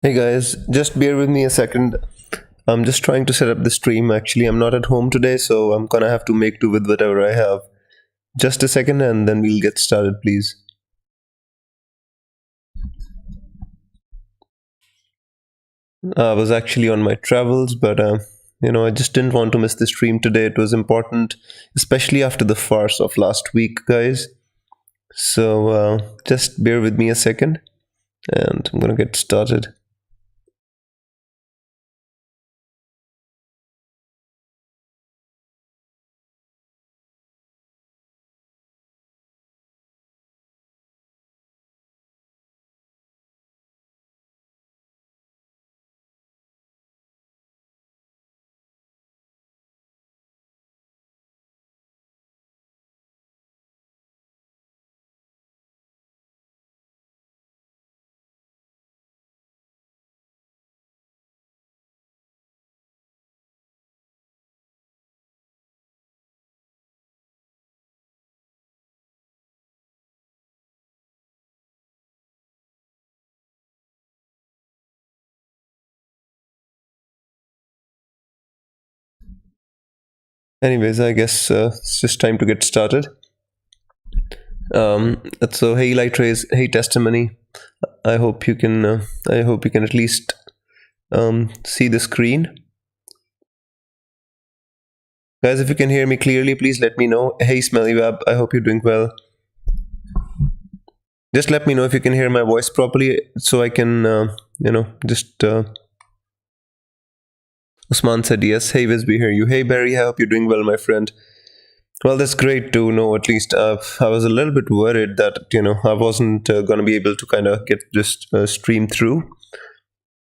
Hey guys, just bear with me a second. I'm just trying to set up the stream. Actually, I'm not at home today, so I'm gonna have to make do with whatever I have. Just a second and then we'll get started, please. I was actually on my travels, but I just didn't want to miss the stream today. It was important, especially after the farce of last week, guys. So just bear with me a second and I'm gonna get started. Anyways, I guess it's just time to get started. So hey light rays, hey testimony. I hope you can. I hope you can at least see the screen, guys. If you can hear me clearly, please let me know. Hey Smelly Web, I hope you're doing well. Just let me know if you can hear my voice properly, so I can, just. Usman said yes. Hey Wiz, we hear you. Hey Barry, I hope you're doing well, my friend. Well, that's great to know. At least I was a little bit worried that I wasn't going to be able to kind of get this stream through.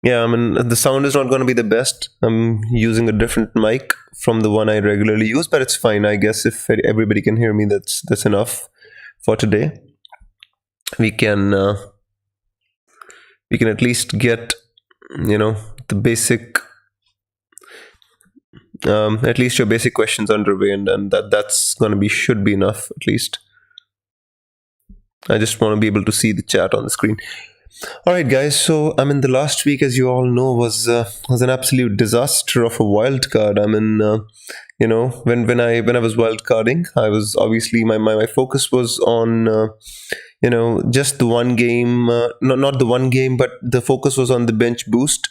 Yeah, I mean the sound is not going to be the best. I'm using a different mic from the one I regularly use, but it's fine. I guess if everybody can hear me, that's enough for today. We can at least get the basic. At least your basic questions underway, and that's gonna be should be enough at least. I just want to be able to see the chat on the screen. All right, guys. So I mean, the last week, as you all know, was an absolute disaster of a wild card. I mean, when I was wild carding, I was obviously my focus was on just the one game, not the one game, but the focus was on the bench boost.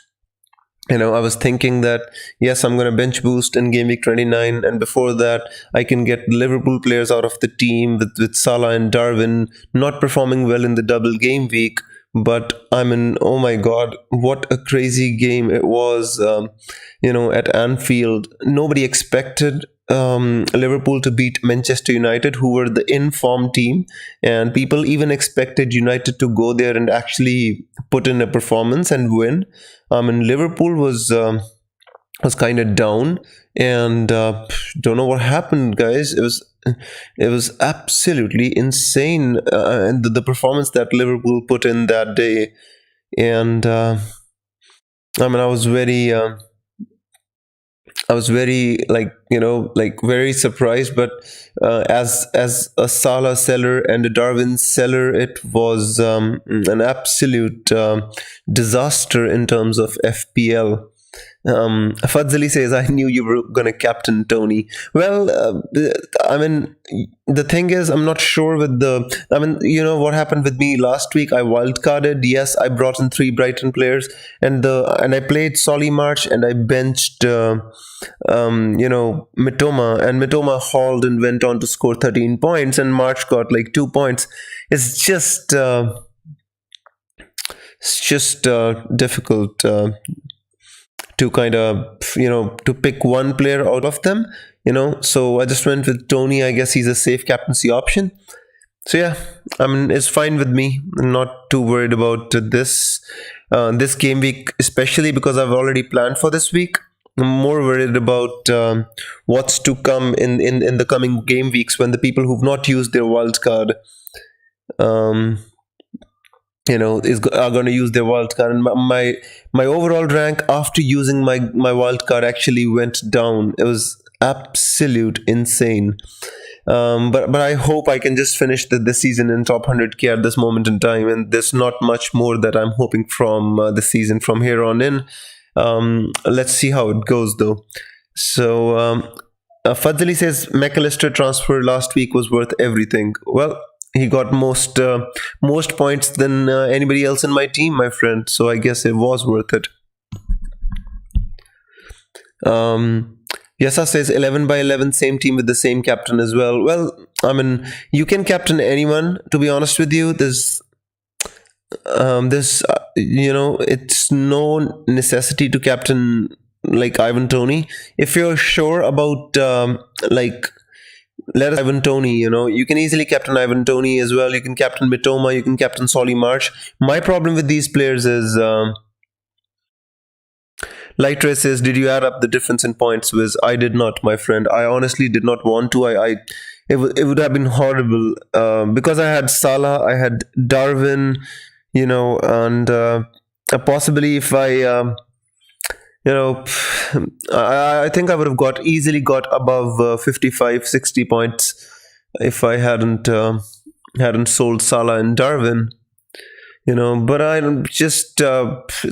I was thinking that yes, I'm going to bench boost in game week 29, and before that I can get Liverpool players out of the team with Salah and Darwin not performing well in the double game week. But I mean, oh my god, what a crazy game it was. At Anfield, nobody expected Liverpool to beat Manchester United, who were the in-form team, and people even expected United to go there and actually put in a performance and win. And Liverpool was kind of down, and don't know what happened, guys. It was absolutely insane, and the performance that Liverpool put in that day. And I mean, I was very very surprised, but as a Salah seller and a Darwin seller, it was an absolute disaster in terms of FPL. Fadzali says, I knew you were going to captain Tony. Well, I mean, the thing is, I'm not sure with I mean, what happened with me last week? I wildcarded. Yes, I brought in 3 Brighton players, and I played Solly March, and I benched, Mitoma, and Mitoma hauled and went on to score 13 points, and March got like 2 points. It's just, difficult. To kind of to pick one player out of them, so I just went with Tony. I guess he's a safe captaincy option. So yeah, I mean, it's fine with me. I'm not too worried about this game week, especially because I've already planned for this week. I'm more worried about what's to come in the coming game weeks, when the people who've not used their wild card are going to use their wild card. And my overall rank after using my wild card actually went down. It was absolute insane. But I hope I can just finish the season in top 100k at this moment in time, and there's not much more that I'm hoping from the season from here on in. Let's see how it goes though. So Fadzali says McAllister transfer last week was worth everything. Well, he got most points than anybody else in my team, my friend. So I guess it was worth it. Yasa says 11 by 11, same team with the same captain as well. Well, I mean, you can captain anyone. To be honest with you, it's no necessity to captain like Ivan Toney. If you're sure about let us Ivan Toney, you can easily captain Ivan Toney as well. You can captain Mitoma, you can captain Solly March. My problem with these players is Lightrace says, did you add up the difference in points? Wiz, I did not, my friend. I honestly did not want to. It would have been horrible because I had Salah, I had Darwin, and possibly if I think I would have easily got above 55, 60 points if I hadn't sold Salah and Darwin. But I just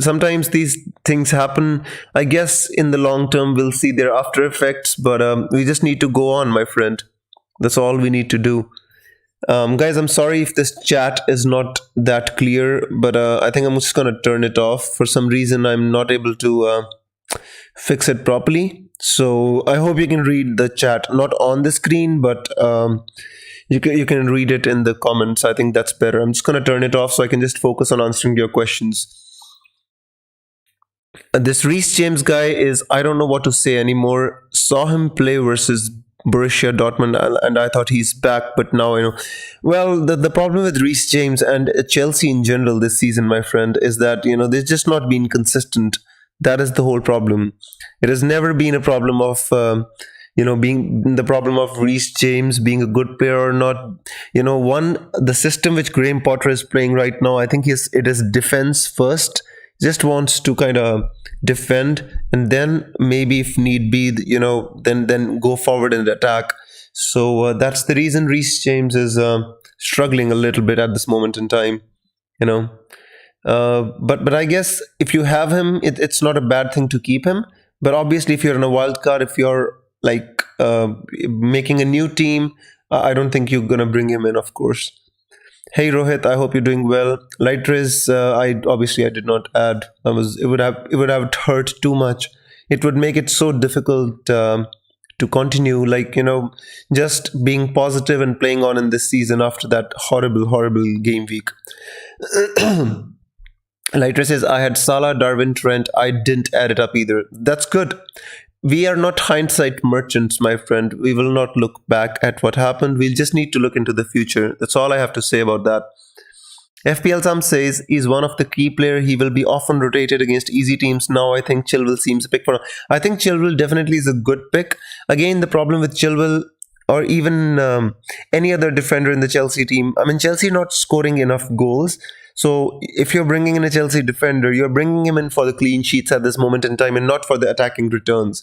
sometimes these things happen. I guess in the long term we'll see their after effects, but we just need to go on, my friend. That's all we need to do. Guys, I'm sorry if this chat is not that clear, but I think I'm just gonna turn it off. For some reason I'm not able to fix it properly, so I hope you can read the chat, not on the screen, but you can read it in the comments. I think that's better. I'm just going to turn it off so I can just focus on answering your questions. This Reece James guy is, I don't know what to say anymore. Saw him play versus Borussia Dortmund and I thought he's back, but now I know. Well, the problem with Reece James and Chelsea in general this season, my friend, is that, they've just not been consistent. That is the whole problem. It has never been a problem of being the problem of Reece James being a good player or not. The system which Graham Potter is playing right now, I think it is defense first. Just wants to kind of defend, and then maybe if need be, then go forward and attack. So that's the reason Reece James is struggling a little bit at this moment in time. But I guess if you have him, it's not a bad thing to keep him. But obviously, if you're in a wild card, if you're making a new team, I don't think you're gonna bring him in, of course. Hey Rohit, I hope you're doing well. Lightrace, I did not add. It would have hurt too much. It would make it so difficult to continue, just being positive and playing on in this season after that horrible game week. Lightrace says, I had Salah, Darwin, Trent. I didn't add it up either. That's good. We are not hindsight merchants, my friend. We will not look back at what happened. We'll just need to look into the future. That's all I have to say about that. FPL Sam says he's one of the key players. He will be often rotated against easy teams. Now I think Chilwell seems a pick for him. I think Chilwell definitely is a good pick. Again, the problem with Chilwell or even any other defender in the Chelsea team, Chelsea not scoring enough goals. So if you're bringing in a Chelsea defender, you're bringing him in for the clean sheets at this moment in time and not for the attacking returns.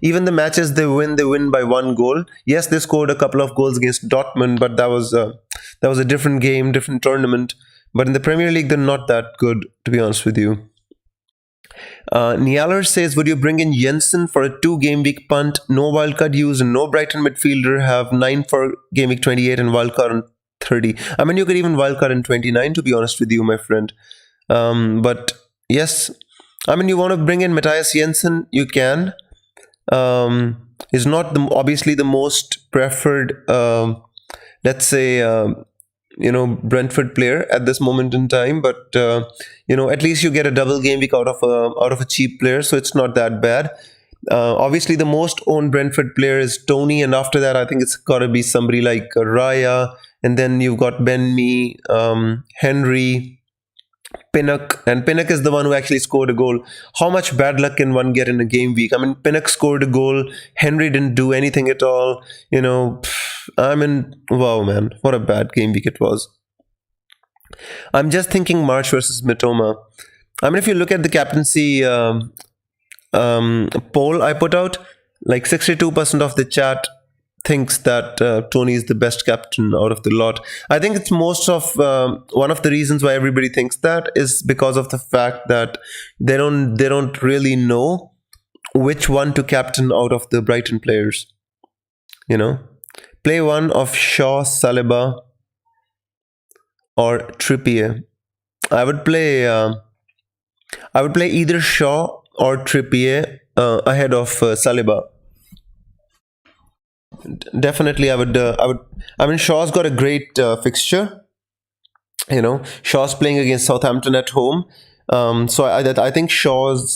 Even the matches they win by 1 goal. Yes, they scored a couple of goals against Dortmund, but that was a different game, different tournament. But in the Premier League, they're not that good, to be honest with you. Nialer says, would you bring in Jensen for a 2-game week punt? No wildcard use and no Brighton midfielder, have 9 for game week 28 and wildcard on 30. You could even wildcard in 29, to be honest with you, my friend. But yes, you want to bring in Matthias Jensen, you can. Is not obviously the most preferred, let's say, Brentford player at this moment in time, but at least you get a double game week out of a cheap player, so it's not that bad. Obviously, the most owned Brentford player is Toney, and after that, I think it's got to be somebody like Raya. And then you've got Ben Mee, Henry, Pinnock. And Pinnock is the one who actually scored a goal. How much bad luck can one get in a game week? Pinnock scored a goal. Henry didn't do anything at all. Wow, man. What a bad game week it was. I'm just thinking March versus Mitoma. If you look at the captaincy poll I put out, 62% of the chat thinks that Tony is the best captain out of the lot. I think it's most of one of the reasons why everybody thinks that is because of the fact that they don't really know which one to captain out of the Brighton players. You know, play one of Shaw, Saliba, or Trippier. I would play. I would play either Shaw or Trippier ahead of Saliba. Definitely, I would. I would. I mean, Shaw's got a great fixture. Shaw's playing against Southampton at home. So I think Shaw's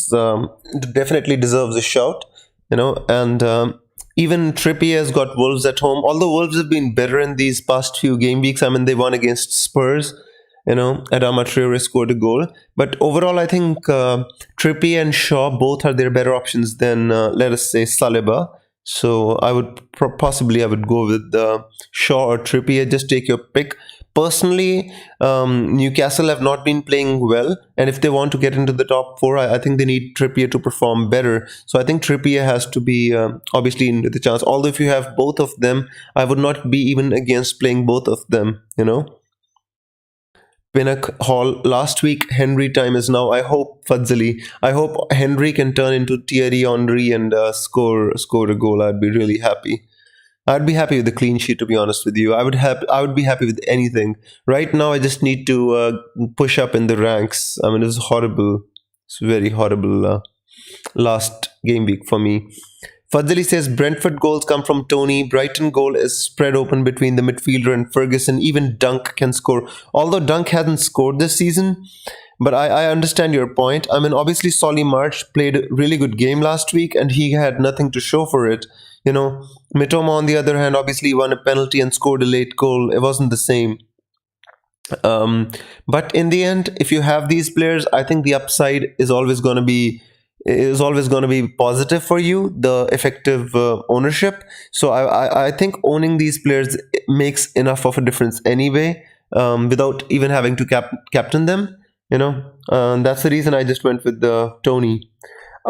definitely deserves a shout. And even Trippier has got Wolves at home. Although Wolves have been better in these past few game weeks. I mean, they won against Spurs. Adama Traore scored a goal. But overall, I think Trippier and Shaw both are their better options than, let us say, Saliba. So I would possibly I would go with Shaw or Trippier. Just take your pick. Personally, Newcastle have not been playing well, and if they want to get into the top four, I think they need Trippier to perform better. So I think Trippier has to be obviously in the chance. Although if you have both of them, I would not be even against playing both of them. Pinnock Hall last week. Henry time is now. I hope Fadzali. I hope Henry can turn into Thierry Henry and score a goal. I'd be really happy. I'd be happy with the clean sheet, to be honest with you. I would be happy with anything. Right now, I just need to push up in the ranks. I mean, it was horrible. It's very horrible last game week for me. Fadzali says Brentford goals come from Tony. Brighton goal is spread open between the midfielder and Ferguson. Even Dunk can score. Although Dunk hasn't scored this season, but I understand your point. I mean, obviously, Solly March played a really good game last week and he had nothing to show for it. Mitoma, on the other hand, obviously won a penalty and scored a late goal. It wasn't the same. But in the end, if you have these players, I think the upside is always going to be positive for you, the effective ownership. So I think owning these players makes enough of a difference anyway, without even having to captain them. That's the reason I just went with the Tony.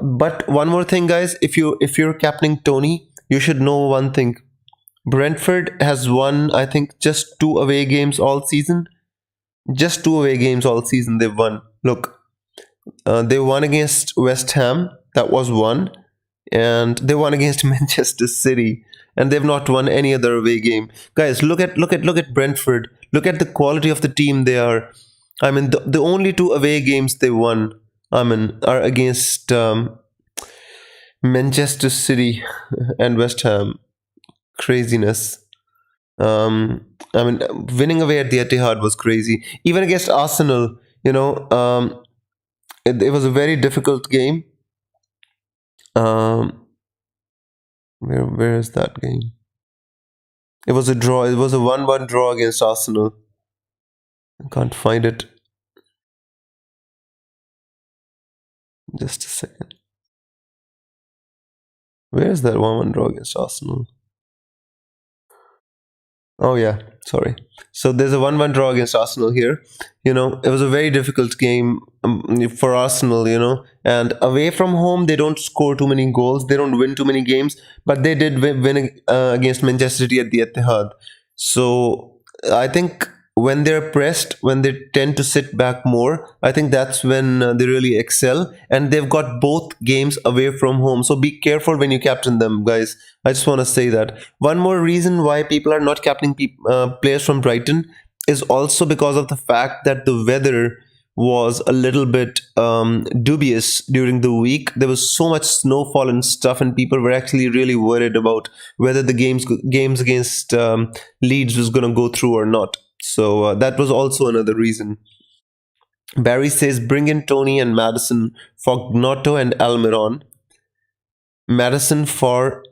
But one more thing, guys, if you're captaining Tony, you should know one thing. Brentford has won, I think, just 2 away games all season. Just 2 away games all season they've won. Look, they won against West Ham. That was one. And they won against Manchester City. And they've not won any other away game. Guys, look at Brentford. Look at the quality of the team they are. I mean, the only 2 away games they won, are against Manchester City and West Ham. Craziness. Winning away at the Etihad was crazy. Even against Arsenal, it was a very difficult game. Where is that game? It was a draw. It was a 1-1 draw against Arsenal. I can't find it. Just a second. Where is that 1-1 draw against Arsenal? Oh yeah, sorry. So there's a 1-1 draw against Arsenal here. It was a very difficult game for Arsenal, and away from home, they don't score too many goals. They don't win too many games, but they did win against Manchester City at the Etihad. So I think when they're pressed, when they tend to sit back more, I think that's when they really excel. And they've got both games away from home. So be careful when you captain them, guys. I just want to say that. One more reason why people are not captaining players from Brighton is also because of the fact that the weather was a little bit dubious during the week. There was so much snowfall and stuff, and people were actually really worried about whether the games against Leeds was going to go through or not. So that was also another reason. Barry says bring in Tony and Madison for Gnotto and Almiron. Madison for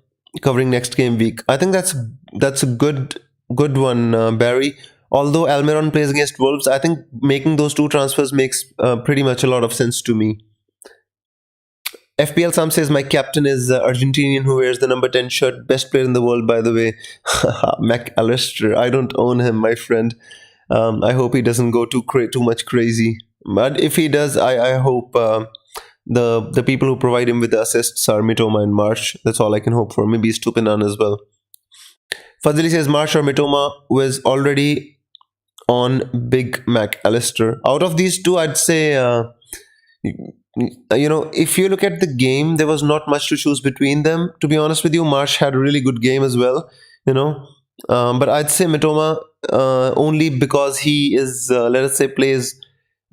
covering next game week. I think that's a good one, Barry. Although Almiron plays against Wolves, I think making those 2 transfers makes pretty much a lot of sense to me. FPL Sam says my captain is Argentinian who wears the number 10 shirt. Best player in the world, by the way. McAllister. I don't own him, my friend. I hope he doesn't go too much crazy. But if he does, I hope the people who provide him with the assists are Mitoma and March. That's all I can hope for. Maybe Stupinan as well. Fazili says Marsh or Mitoma was already on Big Mac Alistair. Out of these two, I'd say, if you look at the game, there was not much to choose between them. To be honest with you, Marsh had a really good game as well, you know. But I'd say Mitoma only because he is, let us say, plays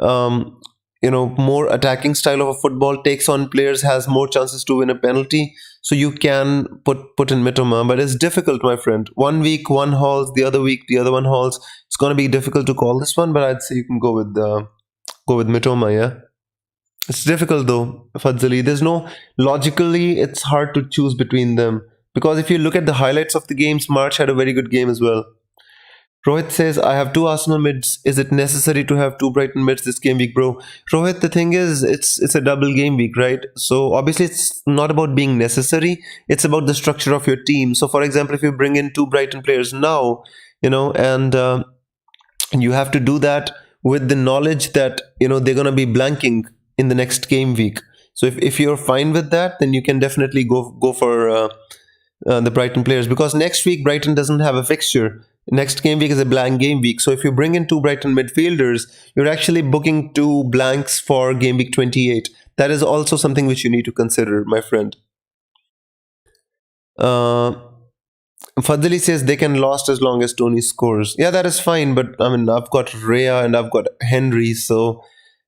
um, more attacking style of a football, takes on players, has more chances to win a penalty. So you can put in Mitoma, but it's difficult, my friend. One week one hauls, the other week the other one hauls. It's gonna be difficult to call this one, but I'd say you can go with Mitoma. Yeah, it's difficult though, Fadzali. There's no logically, it's hard to choose between them because if you look at the highlights of the games, March had a very good game as well. Rohit says, I have two Arsenal mids. Is it necessary to have two Brighton mids this game week, bro? Rohit, the thing is, it's a double game week, right? So obviously it's not about being necessary. It's about the structure of your team. So for example, if you bring in two Brighton players now, and you have to do that with the knowledge that, they're going to be blanking in the next game week. So if you're fine with that, then you can definitely go for the Brighton players because next week Brighton doesn't have a fixture. Next game week is a blank game week. So if you bring in two Brighton midfielders, you're actually booking two blanks for game week 28. That is also something which you need to consider, my friend. Uh, Fadli says they can last as long as Tony scores. Yeah, that is fine. But I mean, I've got Rhea and I've got Henry. So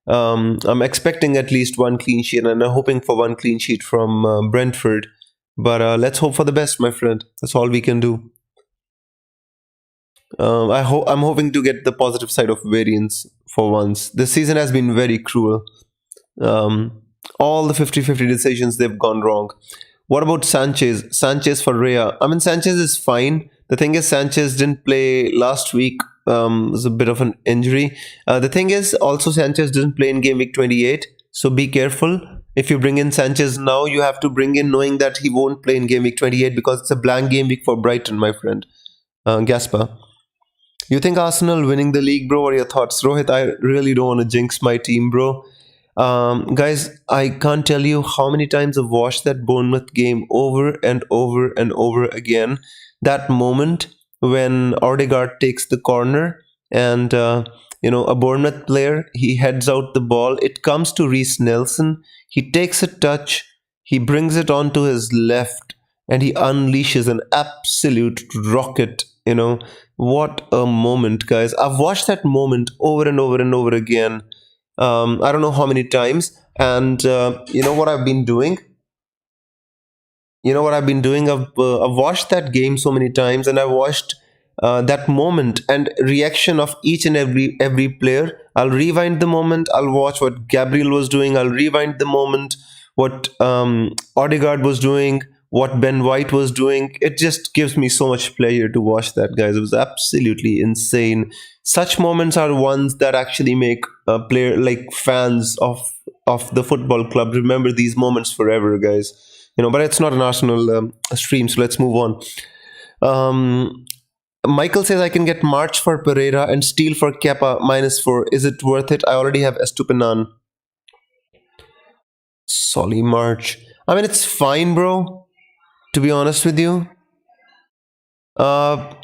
I'm expecting at least one clean sheet and I'm hoping for one clean sheet from Brentford. But let's hope for the best, my friend. That's all we can do. I'm hoping to get the positive side of variance for once. This season has been very cruel. Um, all the 50-50 decisions they've gone wrong. What about Sanchez? Sanchez for Rhea. I mean, Sanchez is fine. The thing is, Sanchez didn't play last week. It was a bit of an injury. The thing is, also Sanchez didn't play in game week 28. So be careful. If you bring in Sanchez now, you have to bring in knowing that he won't play in game week 28 because it's a blank game week for Brighton, my friend. Gaspar. You think Arsenal winning the league, bro? What are your thoughts? Rohit, I really don't want to jinx my team, bro. Guys, I can't tell you how many times I've watched that Bournemouth game over and over and over again. That moment when Odegaard takes the corner and, a Bournemouth player, he heads out the ball. It comes to Reece Nelson. He takes a touch. He brings it onto his left and he unleashes an absolute rocket. What a moment, guys. I've watched that moment over and over and over again. I don't know how many times. And you know what I've been doing? I've watched that game so many times, and I watched that moment and reaction of each and every player. I'll rewind the moment. I'll watch what Gabriel was doing. I'll rewind the moment what Odegaard was doing, what Ben White was doing. It just gives me so much pleasure to watch that, guys. It was absolutely insane. Such moments are ones that actually make a player like fans of the football club remember these moments forever, guys. But it's not an Arsenal stream, so let's move on. Um, Michael says I can get March for Pereira and Steele for Kepa -4. Is it worth it? I already have Estupinan. Solly March. I mean, it's fine, bro. To be honest with you, uh,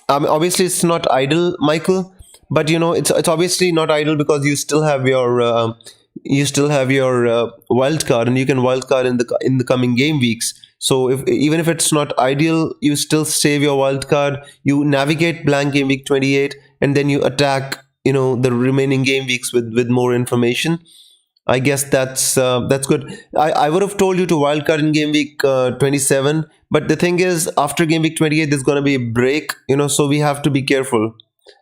obviously it's not idle, Michael. But it's obviously not idle because you still have your wild card and you can wild card in the coming game weeks. So even if it's not ideal, you still save your wild card. You navigate blank game week 28, and then you attack the remaining game weeks with more information. I guess that's good. I would have told you to wildcard in game week 27, but the thing is, after game week 28, there's going to be a break. So we have to be careful,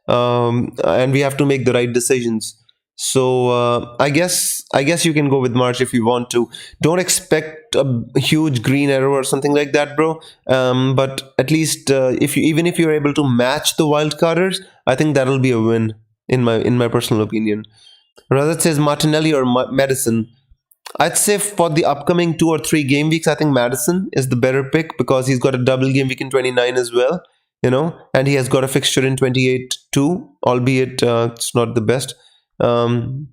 and we have to make the right decisions. So I guess you can go with March if you want to. Don't expect a huge green arrow or something like that, bro. But at least if you're able to match the wildcarders, I think that'll be a win in my personal opinion. Razat says Martinelli or Madison. I'd say for the upcoming 2 or 3 game weeks, I think Madison is the better pick because he's got a double game week in 29 as well, and he has got a fixture in 28 too, albeit it's not the best. Um,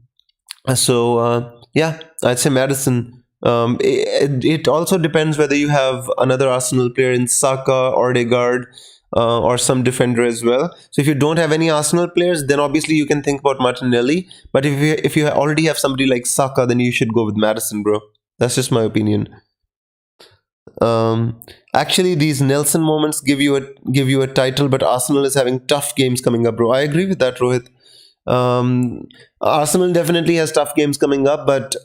yeah, I'd say Madison. It also depends whether you have another Arsenal player in Saka or Odegaard. or some defender as well. So if you don't have any Arsenal players, then obviously you can think about Martinelli. But if you already have somebody like Saka, then you should go with Madison, bro. That's just my opinion. Um, Actually, these Nelson moments give you a title, but Arsenal is having tough games coming up, bro. I agree with that, Rohit. Arsenal definitely has tough games coming up, but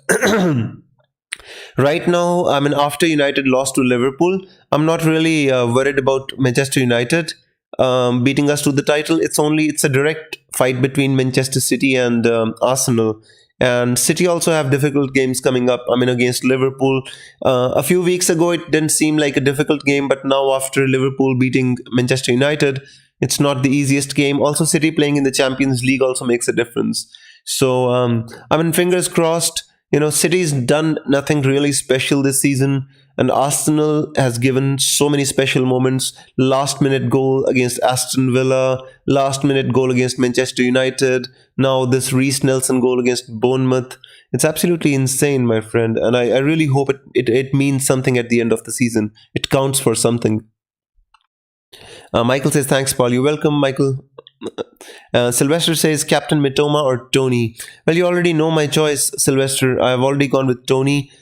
right now, I mean, after United lost to Liverpool, I'm not really worried about Manchester United beating us to the title. It's a direct fight between Manchester City and Arsenal. And City also have difficult games coming up. I mean, against Liverpool. A few weeks ago, it didn't seem like a difficult game, but now after Liverpool beating Manchester United, it's not the easiest game. Also, City playing in the Champions League also makes a difference. So, I mean, fingers crossed. City's done nothing really special this season, and Arsenal has given so many special moments. Last minute goal against Aston Villa, last minute goal against Manchester United, now this Reece Nelson goal against Bournemouth. It's absolutely insane, my friend, and I really hope it means something at the end of the season. It counts for something. Michael says, thanks, Paul. You're welcome, Michael. Sylvester says, Captain Mitoma or Tony? Well, you already know my choice, Sylvester. I've already gone with Tony.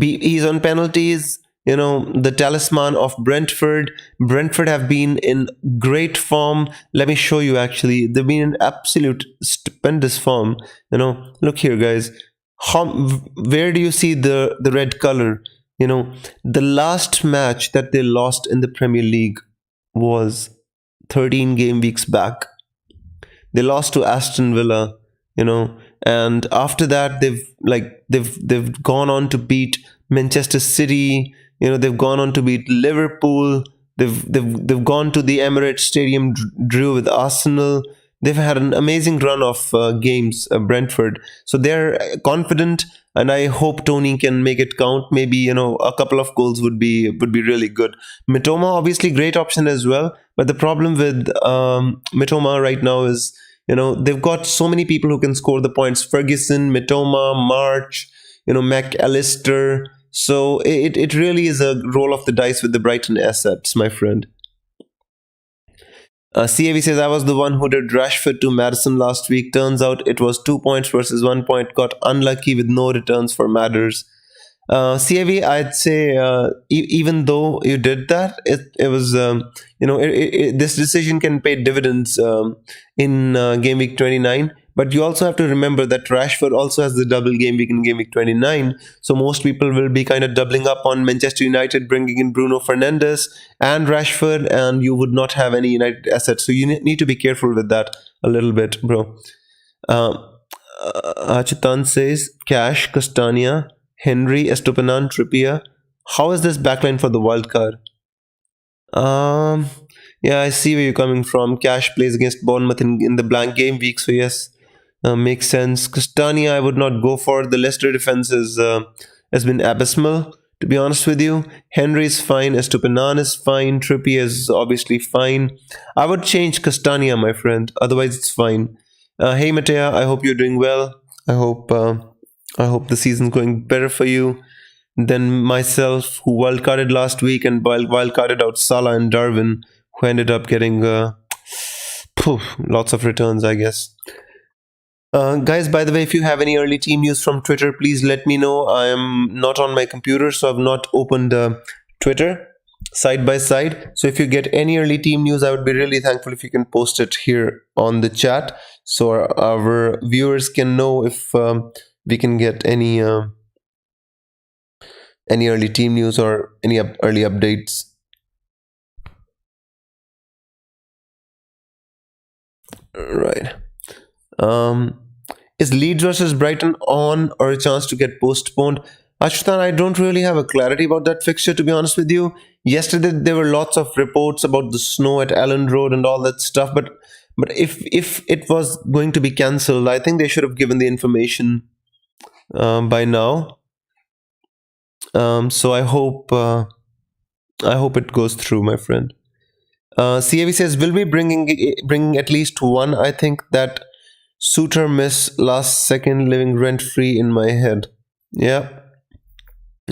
He's on penalties. The talisman of Brentford. Brentford have been in great form. Let me show you, actually. They've been in absolute stupendous form. Look here, guys. Where do you see the red color? The last match that they lost in the Premier League was 13 game weeks back. They lost to Aston Villa, and after that they've gone on to beat Manchester City. They've gone on to beat Liverpool. They've gone to the Emirates Stadium, drew with Arsenal. They've had an amazing run of games, Brentford. So they're confident, and I hope Tony can make it count. Maybe a couple of goals would be really good. Mitoma, obviously, great option as well. But the problem with Mitoma right now is they've got so many people who can score the points: Ferguson, Mitoma, March, McAllister. So it really is a roll of the dice with the Brighton assets, my friend. CAV says, I was the one who did Rashford to Madison last week. Turns out it was 2 points versus 1 point. Got unlucky with no returns for Matters. CAV, I'd say even though you did that, it was this decision can pay dividends in game week 29. But you also have to remember that Rashford also has the double game week in game week 29. So most people will be kind of doubling up on Manchester United, bringing in Bruno Fernandes and Rashford, and you would not have any United assets. So you need to be careful with that a little bit, bro. Achitan says, Cash, Castagna, Henry, Estupinan, Trippier. How is this backline for the wildcard? Yeah, I see where you're coming from. Cash plays against Bournemouth in the blank game week, so yes, makes sense. Castagna, I would not go for. The Leicester defense has been abysmal, to be honest with you. Henry is fine. Estupinan is fine. Trippier is obviously fine. I would change Castagna, my friend. Otherwise, it's fine. Hey, Matea, I hope you're doing well. I hope the season's going better for you than myself, who wildcarded last week and wildcarded out Salah and Darwin, who ended up getting lots of returns, I guess. Guys, by the way, if you have any early team news from Twitter, please let me know. I am not on my computer, so I've not opened Twitter side by side. So if you get any early team news, I would be really thankful if you can post it here on the chat, so our viewers can know if we can get any early team news or any early updates. Right. Is Leeds versus Brighton on, or a chance to get postponed? Ashtan, I don't really have a clarity about that fixture, to be honest with you. Yesterday there were lots of reports about the snow at Allen Road and all that stuff, but if it was going to be cancelled, I think they should have given the information by now. So I hope it goes through, my friend. CAV says, will be bringing at least one. I think that Suitor miss last second living rent free in my head. Yeah,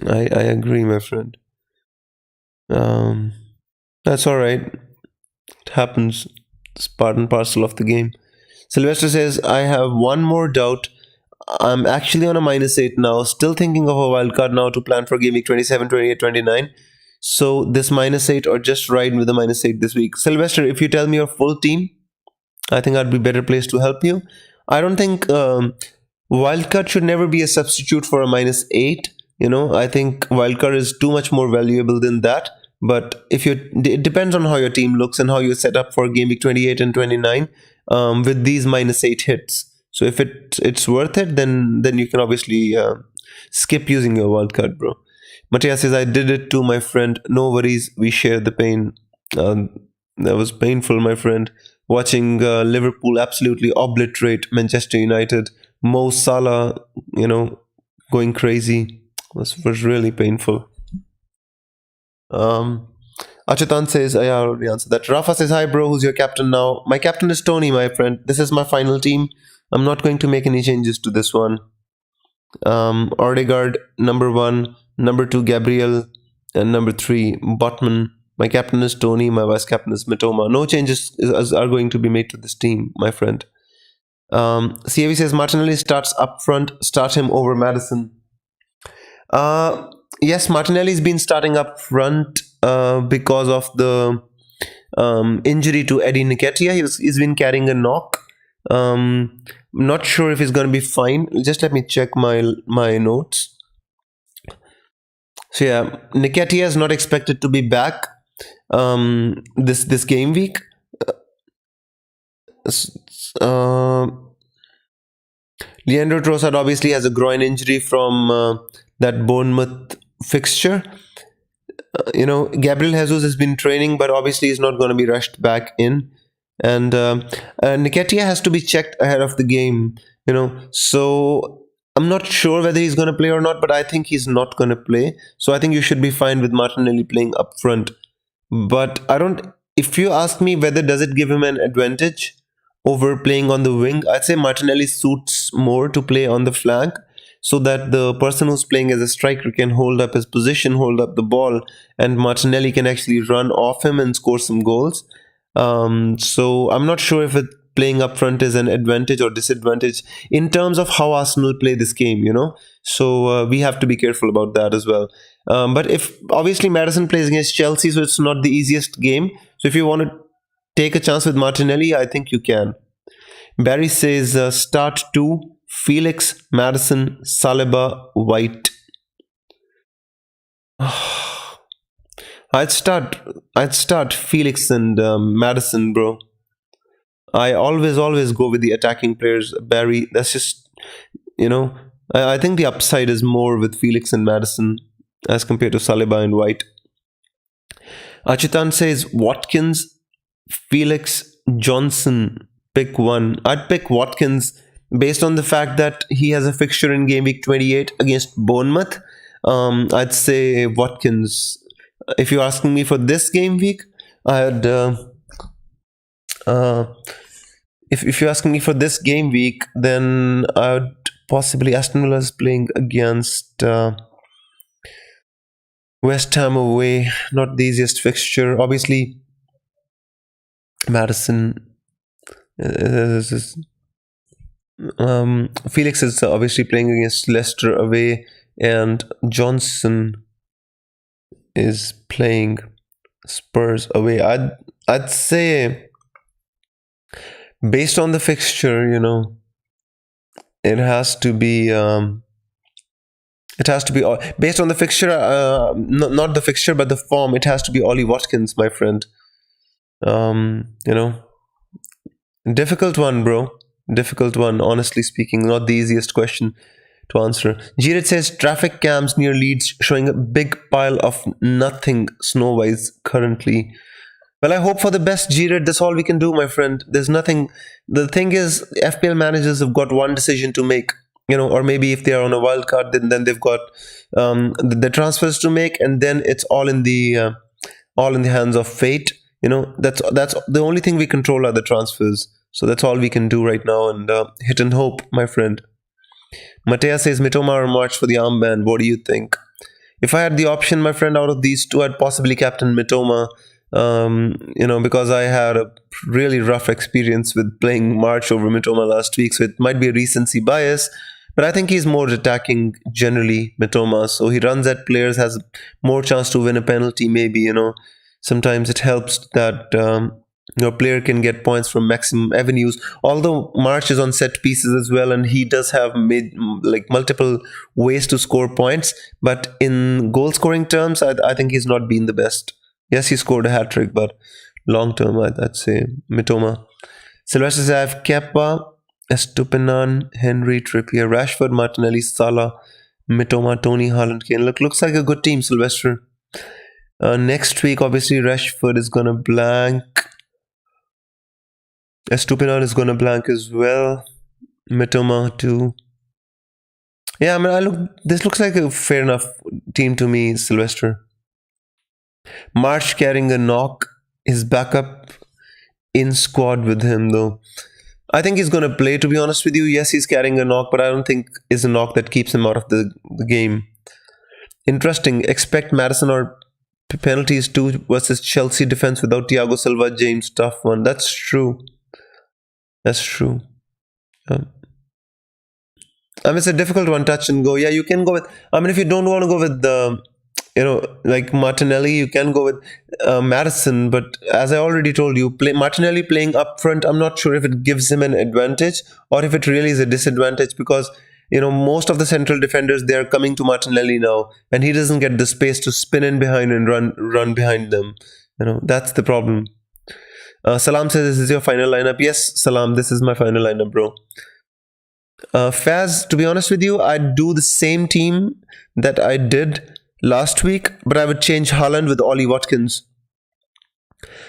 I agree, my friend. That's all right. It happens. It's part and parcel of the game. Sylvester says, I have one more doubt. I'm actually on a -8 now, still thinking of a wildcard now to plan for game week 27, 28, 29. So this -8 or just ride with the -8 this week. Sylvester, if you tell me your full team, I think I'd be better placed to help you. I don't think wildcard should never be a substitute for a -8. I think wildcard is too much more valuable than that. But it depends on how your team looks and how you set up for game week 28 and 29 with these -8 hits. So if it's worth it, then you can obviously skip using your wildcard, bro. Matthias says, I did it too, my friend. No worries, we share the pain. That was painful, my friend. Watching Liverpool absolutely obliterate Manchester United. Mo Salah, going crazy was really painful. Achetan says, I already answered that. Rafa says, hi bro, who's your captain now? My captain is Tony, my friend. This is my final team. I'm not going to make any changes to this one. Odegaard, number 1, number 2, Gabriel, and number 3, Botman. My captain is Tony, my vice captain is Mitoma. No changes are going to be made to this team, my friend. CAV says, Martinelli starts up front, start him over Madison. Yes, Martinelli's been starting up front because of the injury to Eddie Nketiah. He's been carrying a knock. Not sure if he's going to be fine. Just let me check my notes. So yeah, Nketiah is not expected to be back this game week. Leandro Trossard obviously has a groin injury from that Bournemouth fixture. Gabriel Jesus has been training, but obviously he's not going to be rushed back in. And Nketiah has to be checked ahead of the game, So I'm not sure whether he's going to play or not, but I think he's not going to play. So I think you should be fine with Martinelli playing up front. But if you ask me whether does it give him an advantage over playing on the wing, I'd say Martinelli suits more to play on the flank so that the person who's playing as a striker can hold up his position, hold up the ball, and Martinelli can actually run off him and score some goals. So I'm not sure if playing up front is an advantage or disadvantage in terms of how Arsenal play this game, So we have to be careful about that as well. But if obviously Madison plays against Chelsea, so it's not the easiest game. So if you want to take a chance with Martinelli, I think you can. Barry says start 2, Felix, Madison, Saliba, White. I'd start Felix and Madison, bro. I always go with the attacking players, Barry. That's just, I think the upside is more with Felix and Madison as compared to Saliba and White. Achitan says Watkins, Felix, Johnson, pick one. I'd pick Watkins based on the fact that he has a fixture in game week 28 against Bournemouth. I'd say Watkins. If you're asking me for this game week, I'd if you're asking me for this game week, then I'd possibly Aston Villa is playing against West Ham away. Not the easiest fixture. Obviously, Madison Felix is obviously playing against Leicester away, and Johnson is playing Spurs away. I'd say based on the fixture, it has to be based on the fixture, not the fixture but the form. It has to be Ollie Watkins, my friend. Difficult one, bro. Difficult one, honestly speaking. Not the easiest question to answer. Jiret says traffic cams near Leeds showing a big pile of nothing snow-wise currently. Well, I hope for the best, Jiret. That's all we can do, my friend. There's nothing. The thing is, FPL managers have got one decision to make, or maybe if they are on a wild card, then they've got the transfers to make, and then it's all in the hands of fate. That's the only thing we control are the transfers. So that's all we can do right now, and hit and hope, my friend. Matea says Mitoma or March for the armband. What do you think? If I had the option, my friend, out of these two, I'd possibly captain Mitoma. Because I had a really rough experience with playing March over Mitoma last week, so it might be a recency bias. But I think he's more attacking generally, Mitoma. So he runs at players, has more chance to win a penalty. Maybe. Sometimes it helps that your player can get points from maximum avenues. Although March is on set pieces as well, and he does have multiple ways to score points. But in goal scoring terms, I think he's not been the best. Yes, he scored a hat trick, but long term, I'd say Mitoma. Sylvester says I have Kepa, Estupinan, Henry, Trippier, Rashford, Martinelli, Salah, Mitoma, Tony, Haaland, Kane. Looks like a good team, Sylvester. Next week, obviously, Rashford is gonna blank. Estupinan is gonna blank as well. Mitoma too. Yeah, this looks like a fair enough team to me, Sylvester. March carrying a knock. His backup in squad with him though. I think he's gonna play, to be honest with you. Yes, he's carrying a knock, but I don't think it's a knock that keeps him out of the game. Interesting. Expect Madison or penalties too versus Chelsea defense without Thiago Silva. James, tough one. That's true. It's a difficult one, touch and go. Yeah, you can go with. If you don't want to go with the, like Martinelli, you can go with Madison. But as I already told you, Martinelli playing up front, I'm not sure if it gives him an advantage or if it really is a disadvantage, because most of the central defenders, they are coming to Martinelli now, and he doesn't get the space to spin in behind and run behind them. That's the problem. Salam says, "This is your final lineup." Yes, Salam, this is my final lineup, bro. Faz, to be honest with you, I'd do the same team that I did last week, but I would change Haaland with Ollie Watkins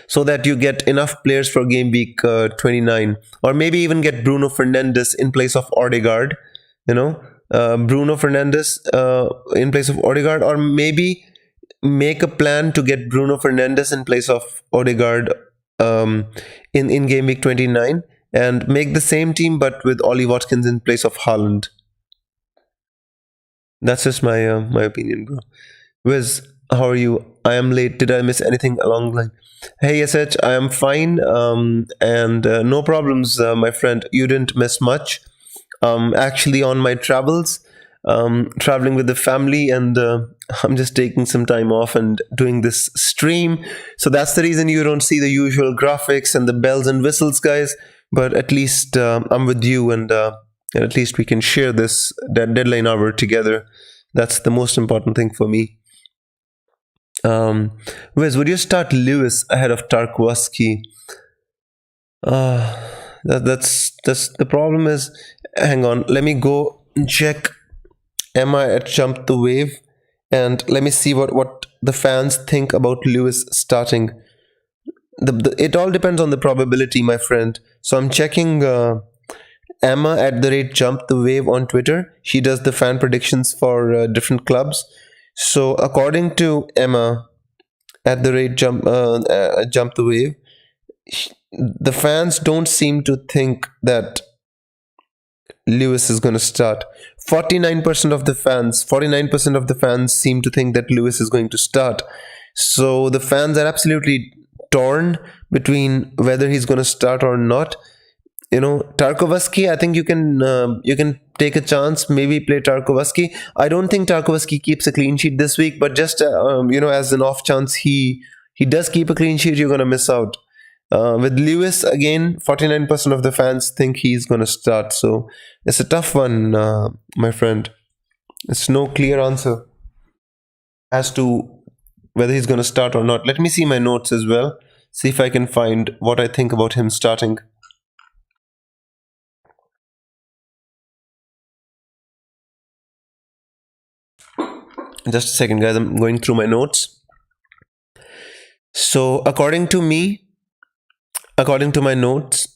so that you get enough players for game week 29, or maybe even get Bruno Fernandes in place of Odegaard. Bruno Fernandes in place of Odegaard, or maybe make a plan to get Bruno Fernandes in place of Odegaard in game week 29, and make the same team but with Ollie Watkins in place of Haaland. That's just my opinion, bro. Wiz, how are you? I am late. Did I miss anything along the line? Hey SH, I am fine, and no problems, my friend. You didn't miss much. Actually, on my travels, traveling with the family, and I'm just taking some time off and doing this stream. So that's the reason you don't see the usual graphics and the bells and whistles, guys. But at least I'm with you, and at least we can share this deadline hour together. That's the most important thing for me. Wiz, would you start Lewis ahead of Tarkowski? That's the problem is, hang on, let me go check Emma at Jump the Wave, and let me see what the fans think about Lewis starting. It all depends on the probability, my friend. So I'm checking Emma at the rate Jump the Wave on Twitter. She does the fan predictions for different clubs. So according to Emma at the rate Jump the Wave, the fans don't seem to think that Lewis is going to start. 49% of the fans seem to think that Lewis is going to start. So the fans are absolutely torn between whether he's going to start or not. Tarkowski, I think you can take a chance, maybe play Tarkowski. I don't think Tarkowski keeps a clean sheet this week, but just as an off chance he does keep a clean sheet, you're going to miss out. With Lewis, again, 49% of the fans think he's going to start. So it's a tough one, my friend. It's no clear answer as to whether he's going to start or not. Let me see my notes as well. See if I can find what I think about him starting. Just a second, guys. I'm going through my notes. So according to my notes,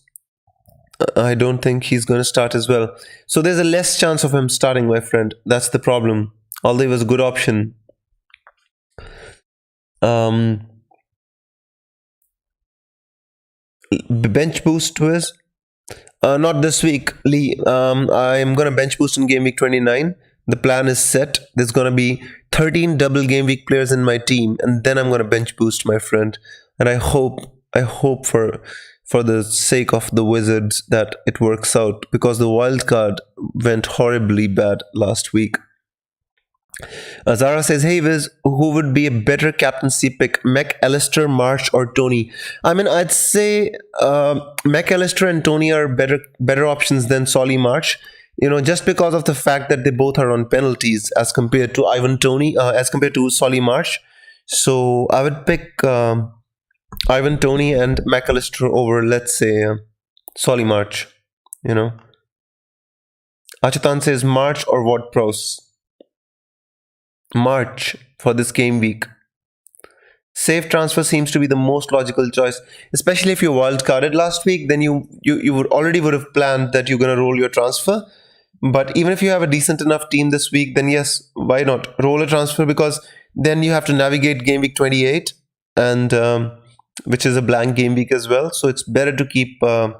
I don't think he's going to start as well. So there's a less chance of him starting, my friend. That's the problem. Although he was a good option. Bench boost was not this week, Lee. I'm going to bench boost in game week 29. The plan is set. There's going to be 13 double game week players in my team, and then I'm going to bench boost, my friend. and I hope for the sake of the Wizards that it works out, because the wild card went horribly bad last week. Zara says, "Hey Viz, who would be a better captaincy pick, McAllister, March, or Tony?" I mean, I'd say McAllister and Tony are better options than Solly March. Just because of the fact that they both are on penalties as compared to as compared to Solly March. So I would pick Ivan Tony and McAllister over, let's say, Solly March. You know, Achitan says March or what Prowse? March for this game week. Safe transfer seems to be the most logical choice, especially if you wild carded last week. Then you would have planned that you're gonna roll your transfer. But even if you have a decent enough team this week, then yes, why not roll a transfer? Because then you have to navigate game week 28, and which is a blank game week as well. So it's better to keep a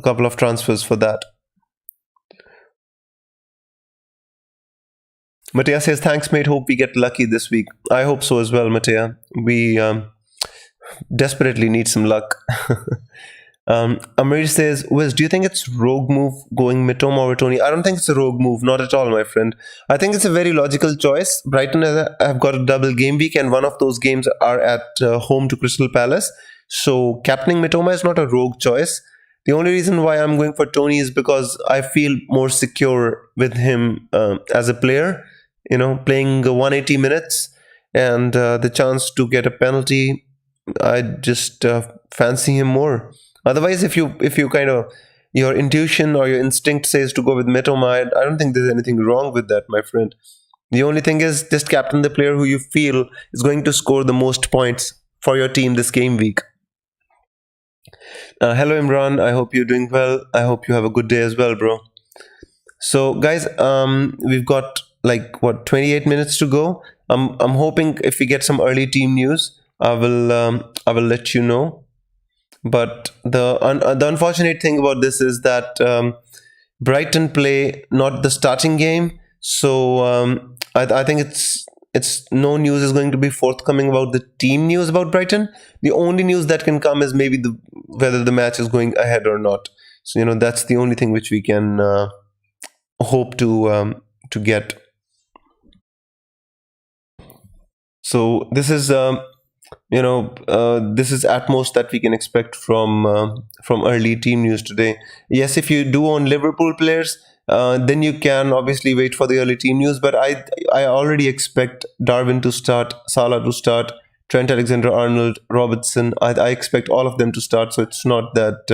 couple of transfers for that. Matea says, "Thanks, mate. Hope we get lucky this week." I hope so as well, Matea. We desperately need some luck. Amir says, "Wiz, do you think it's rogue move going Mitoma over Tony?" I don't think it's a rogue move, not at all, my friend. I think it's a very logical choice. Brighton have got a double game week, and one of those games are at home to Crystal Palace. So captaining Mitoma is not a rogue choice. The only reason why I'm going for Tony is because I feel more secure with him as a player. Playing 180 minutes and the chance to get a penalty, I just fancy him more. Otherwise, if you kind of, your intuition or your instinct says to go with Mitoma, I don't think there's anything wrong with that, my friend. The only thing is just captain the player who you feel is going to score the most points for your team this game week. Hello Imran, I hope you're doing well. I hope you have a good day as well, bro. So guys, we've got like what, 28 minutes to go. I'm hoping if we get some early team news, I will let you know. But the unfortunate thing about this is that Brighton play not the starting game, so I think it's no news is going to be forthcoming about the team news about Brighton. The only news that can come is maybe whether the match is going ahead or not. So that's the only thing which we can hope to get. So this is this is at most that we can expect from early team news today. Yes, if you do own Liverpool players, then you can obviously wait for the early team news. But I already expect Darwin to start, Salah to start, Trent Alexander-Arnold, Robertson. I expect all of them to start. So it's not that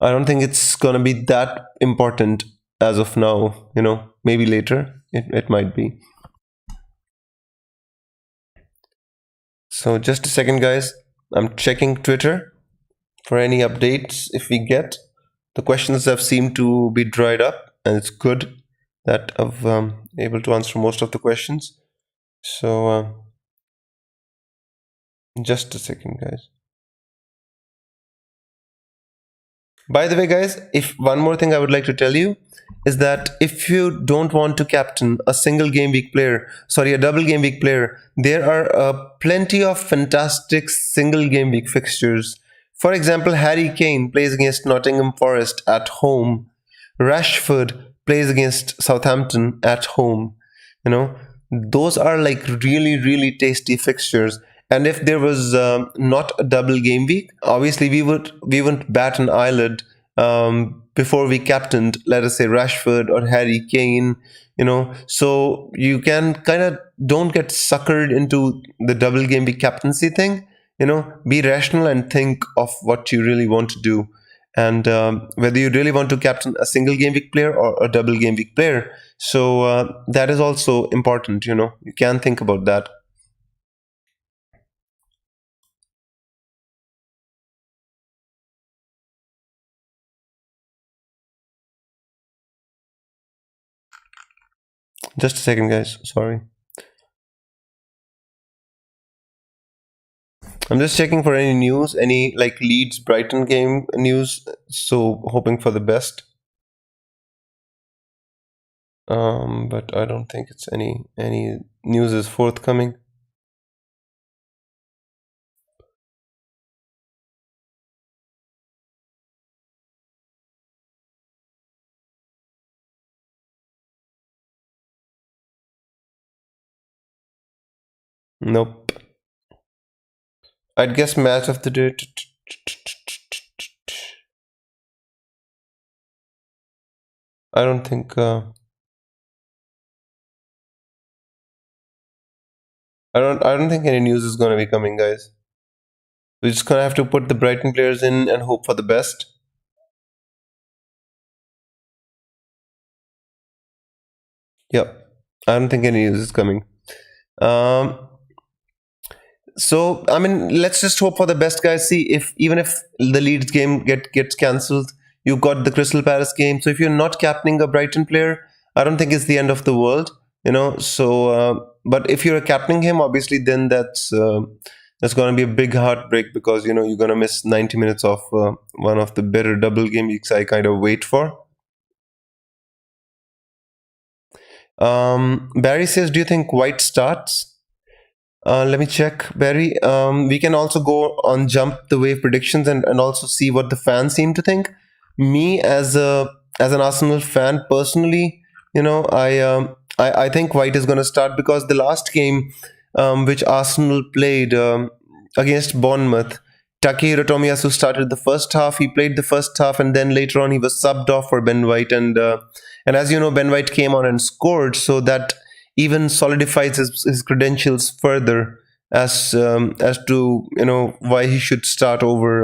I don't think it's gonna be that important as of now. Maybe later it might be. So just a second, guys. I'm checking Twitter for any updates if we get. The questions have seemed to be dried up, and it's good that I've able to answer most of the questions. So just a second, guys. By the way, guys, if one more thing I would like to tell you is that if you don't want to captain a single game week player, sorry, a double game week player, there are plenty of fantastic single game week fixtures. For example, Harry Kane plays against Nottingham Forest at home. Rashford plays against Southampton at home. Those are like really, really tasty fixtures. And if there was not a double game week, obviously we wouldn't bat an eyelid before we captained, let us say, Rashford or Harry Kane. So you can kind of don't get suckered into the double game week captaincy thing. Be rational and think of what you really want to do, and whether you really want to captain a single game week player or a double game week player. So that is also important. You can think about that. Just a second, guys. Sorry. I'm just checking for any news, any like Leeds Brighton game news. So hoping for the best. But I don't think it's any news is forthcoming. Nope. I'd guess match of the day. I don't think. I don't think any news is gonna be coming, guys. We're just gonna have to put the Brighton players in and hope for the best. Yep. I don't think any news is coming. Um, So I mean, let's just hope for the best, guys. See, if even if the Leeds game gets cancelled, you've got the Crystal Palace game. So if you're not captaining a Brighton player, I don't think it's the end of the world, you know. So, but if you're captaining him, obviously, then that's going to be a big heartbreak because you know you're going to miss 90 minutes of one of the better double game weeks I kind of wait for. Barry says, "Do you think White starts?" Let me check, Barry. We can also go on jump the wave predictions and also see what the fans seem to think. Me as an Arsenal fan personally, you know, I think White is going to start because the last game which Arsenal played against Bournemouth, Takehiro Tomiyasu started the first half. He played the first half, and then later on he was subbed off for Ben White. And as you know, Ben White came on and scored, so that even solidifies his credentials further as to you know why he should start over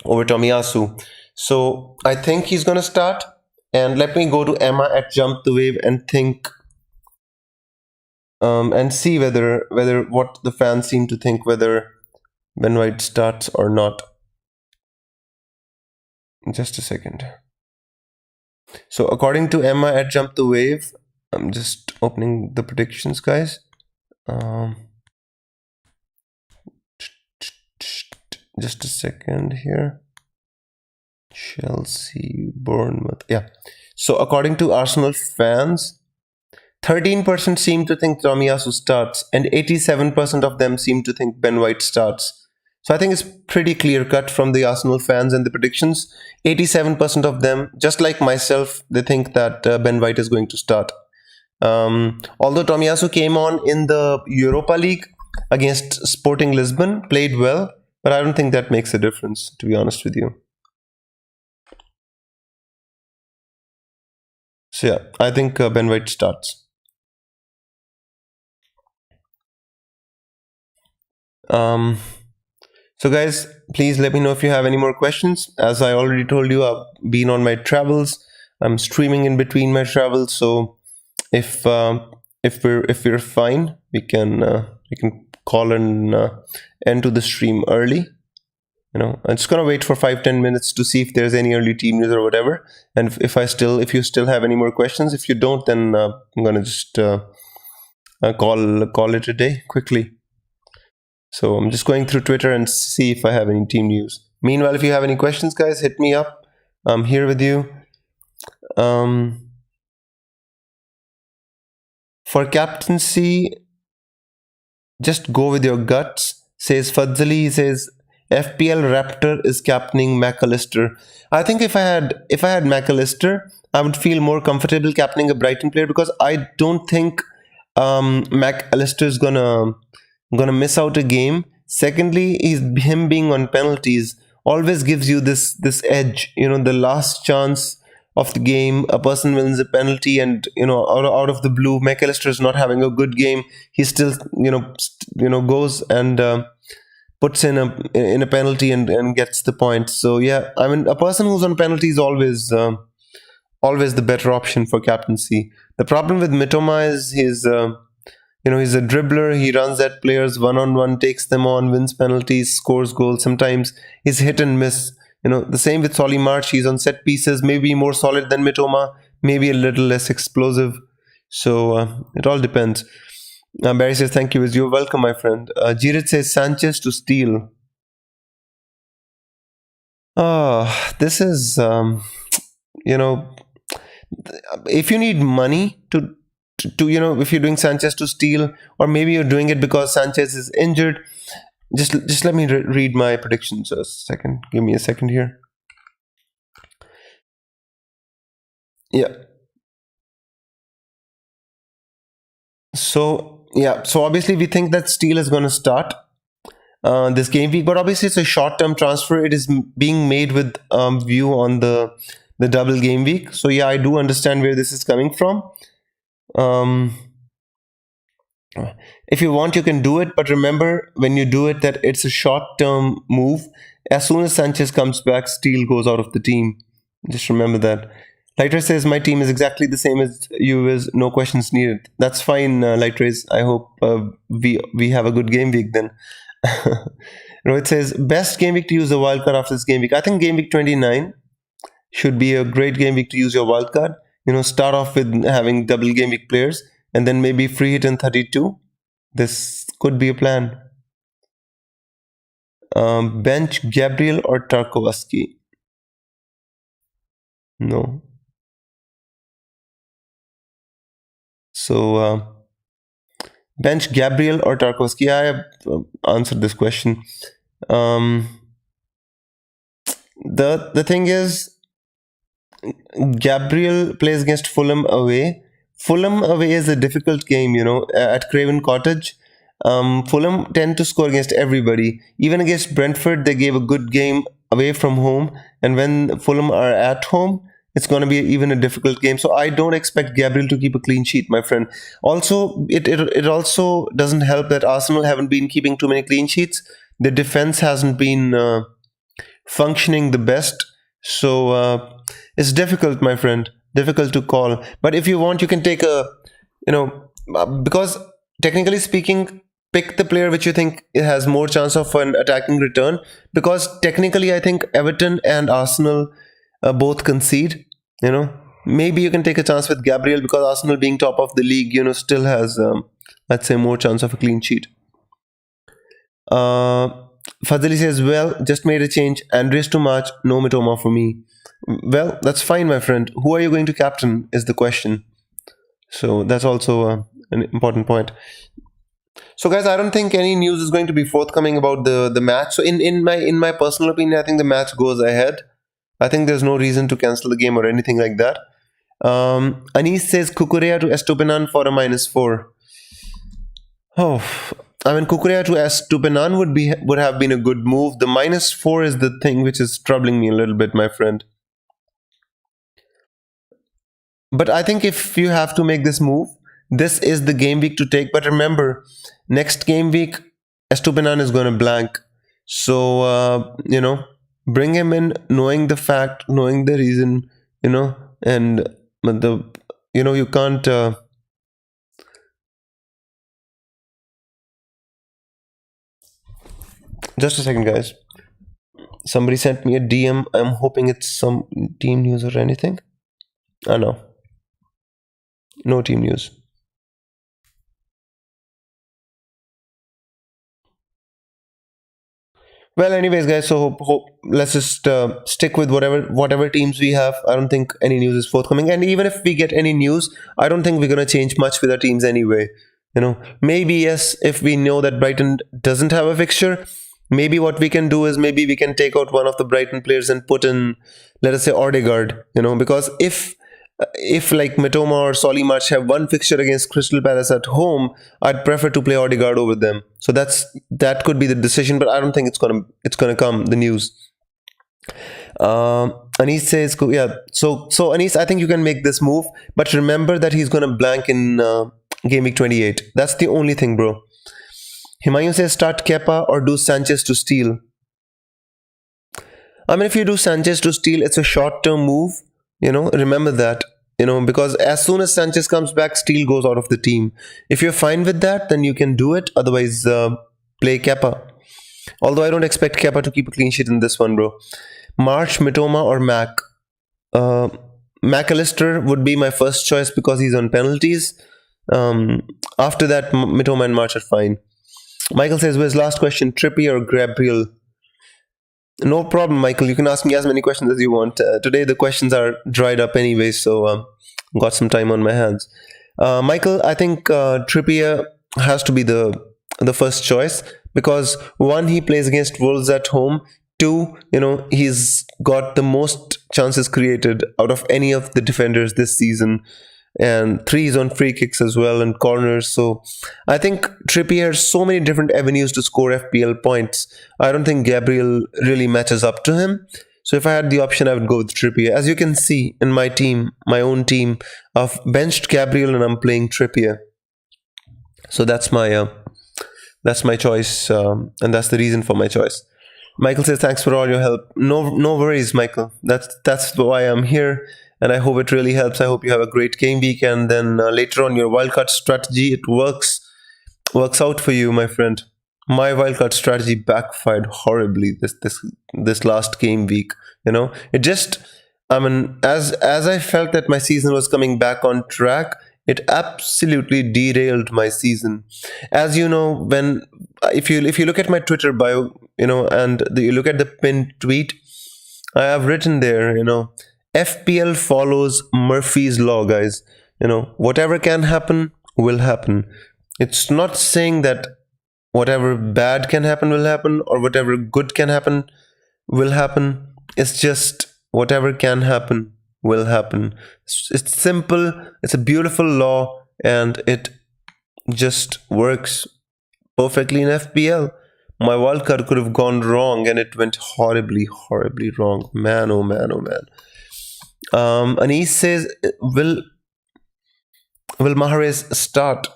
Tomiyasu. So I think he's going to start. And let me go to Emma at Jump the Wave and think and see whether what the fans seem to think whether Ben White starts or not. Just a second. So according to Emma at Jump the Wave, I'm just opening the predictions, guys. Just a second here. Chelsea, Bournemouth. Yeah. So according to Arsenal fans, 13% seem to think Tomiyasu starts, and 87% of them seem to think Ben White starts. So I think it's pretty clear cut from the Arsenal fans and the predictions. 87% of them, just like myself, they think that Ben White is going to start. Although Tomiyasu came on in the Europa League against Sporting Lisbon, played well, but I don't think that makes a difference, to be honest with you. So yeah, I think Ben White starts. So guys, please let me know if you have any more questions. As I already told you, I've been on my travels. I'm streaming in between my travels, so if we're fine, we can call an end to the stream early. You know, I'm just gonna wait for 5-10 minutes to see if there's any early team news or whatever. And if you still have any more questions, if you don't, then I'm gonna just call it a day quickly. So I'm just going through Twitter and see if I have any team news. Meanwhile, if you have any questions, guys, hit me up. I'm here with you. For captaincy, just go with your guts, says Fadzali. He says FPL Raptor is captaining McAllister. I think if I had McAllister, I would feel more comfortable captaining a Brighton player because I don't think McAllister is gonna miss out a game. Secondly, him being on penalties always gives you this edge. You know, the last chance of the game, a person wins a penalty, and you know, out of the blue, McAllister is not having a good game. He still, goes and puts in a penalty and gets the point. So yeah, I mean, a person who's on penalty is always the better option for captaincy. The problem with Mitoma is he's a dribbler. He runs at players one-on-one, takes them on, wins penalties, scores goals. Sometimes he's hit and miss. You know, the same with Solly March. He's on set pieces, maybe more solid than Mitoma, maybe a little less explosive. So it all depends. Barry says, thank you. You're welcome, my friend. Jirit says, Sanchez to steal. This is, if you need money to if you're doing Sanchez to steal, or maybe you're doing it because Sanchez is injured, just let me read my predictions a second. Give me a second here. Yeah. So Yeah, so obviously we think that Steele is going to start this game week, but obviously it's a short-term transfer. It is being made with view on the double game week. So yeah, I do understand where this is coming from. Um, if you want, you can do it, but remember when you do it that it's a short-term move. As soon as Sanchez comes back, Steele goes out of the team. Just remember that. Lightrace says my team is exactly the same as you, is no questions needed. That's fine, Lightrace. I hope we have a good game week then. Rohit says best game week to use the wildcard after this game week. I think game week 29 should be a great game week to use your wildcard. Start off with having double game week players and then maybe free hit in 32. This could be a plan. Bench Gabriel or Tarkovsky? No. So bench Gabriel or Tarkovsky? I have answered this question. The thing is, Gabriel plays against Fulham away. Fulham away is a difficult game, at Craven Cottage. Fulham tend to score against everybody. Even against Brentford, they gave a good game away from home. And when Fulham are at home, it's going to be even a difficult game. So I don't expect Gabriel to keep a clean sheet, my friend. Also, it also doesn't help that Arsenal haven't been keeping too many clean sheets. The defense hasn't been functioning the best. So it's difficult, my friend. Difficult to call. But if you want, you can take because technically speaking, pick the player which you think has more chance of an attacking return. Because technically, I think Everton and Arsenal both concede. Maybe you can take a chance with Gabriel because Arsenal being top of the league, still has, let's say, more chance of a clean sheet. Fazili says, well, just made a change. Andres to March, no Mitoma for me. Well, that's fine, my friend. Who are you going to captain is the question. So that's also an important point. So guys, I don't think any news is going to be forthcoming about the match. So in my personal opinion, I think the match goes ahead. I think there's no reason to cancel the game or anything like that. Anis says Kukurea to Estupinan for a -4. Oh, I mean, Kukurea to Estupinan would have been a good move. The -4 is the thing which is troubling me a little bit, my friend. But I think if you have to make this move, this is the game week to take. But remember, next game week, Estupinan is going to blank. So, bring him in knowing the fact, knowing the reason, and you can't... Just a second, guys. Somebody sent me a DM. I'm hoping it's some team news or anything. No. No team news. Well, anyways, guys, so hope let's just stick with whatever teams we have. I don't think any news is forthcoming. And even if we get any news, I don't think we're going to change much with our teams anyway. Maybe, yes, if we know that Brighton doesn't have a fixture, maybe what we can do is maybe we can take out one of the Brighton players and put in, let us say, Odegaard, because if like Mitoma or Solly March have one fixture against Crystal Palace at home, I'd prefer to play Odegaard over them. So that could be the decision, but I don't think it's gonna come, the news. Anis says, yeah. So Anis, I think you can make this move, but remember that he's gonna blank in game week 28. That's the only thing, bro. Himayu says start Kepa or do Sanchez to Steele. I mean, if you do Sanchez to Steele, it's a short-term move. Remember that. Because as soon as Sanchez comes back, Steele goes out of the team. If you're fine with that, then you can do it. Otherwise, play Kepa. Although I don't expect Kepa to keep a clean sheet in this one, bro. March, Mitoma, or Mac. McAllister would be my first choice because he's on penalties. After that, Mitoma and March are fine. Michael says, where's last question? Trippier or Gabriel? No problem, Michael. You can ask me as many questions as you want. Today the questions are dried up anyway, so got some time on my hands. Michael, I think Trippier has to be the first choice because one, he plays against Wolves at home. Two, he's got the most chances created out of any of the defenders this season. and threes on free kicks as well and corners. So I think Trippier has so many different avenues to score FPL points. I don't think Gabriel really matches up to him. So if I had the option, I would go with Trippier. As you can see in my team, my own team, I've benched Gabriel and I'm playing Trippier. So that's my choice, and that's the reason for my choice. Michael says thanks for all your help. No worries, Michael. That's why I'm here, and I hope it really helps. I hope you have a great game week, and then later on your wildcard strategy it works out for you, my friend. My wildcard strategy backfired horribly this last game week. It just, I mean, as I felt that my season was coming back on track, it absolutely derailed my season. As you know, when if you look at my Twitter bio, and you look at the pinned tweet, I have written there, FPL follows Murphy's law, guys. Whatever can happen will happen. It's not saying that whatever bad can happen will happen or whatever good can happen will happen. It's just whatever can happen will happen. It's simple, it's a beautiful law, and it just works perfectly in FPL. My wildcard could have gone wrong, and it went horribly wrong. Man, oh man, oh man. Anis says, will Mahrez start?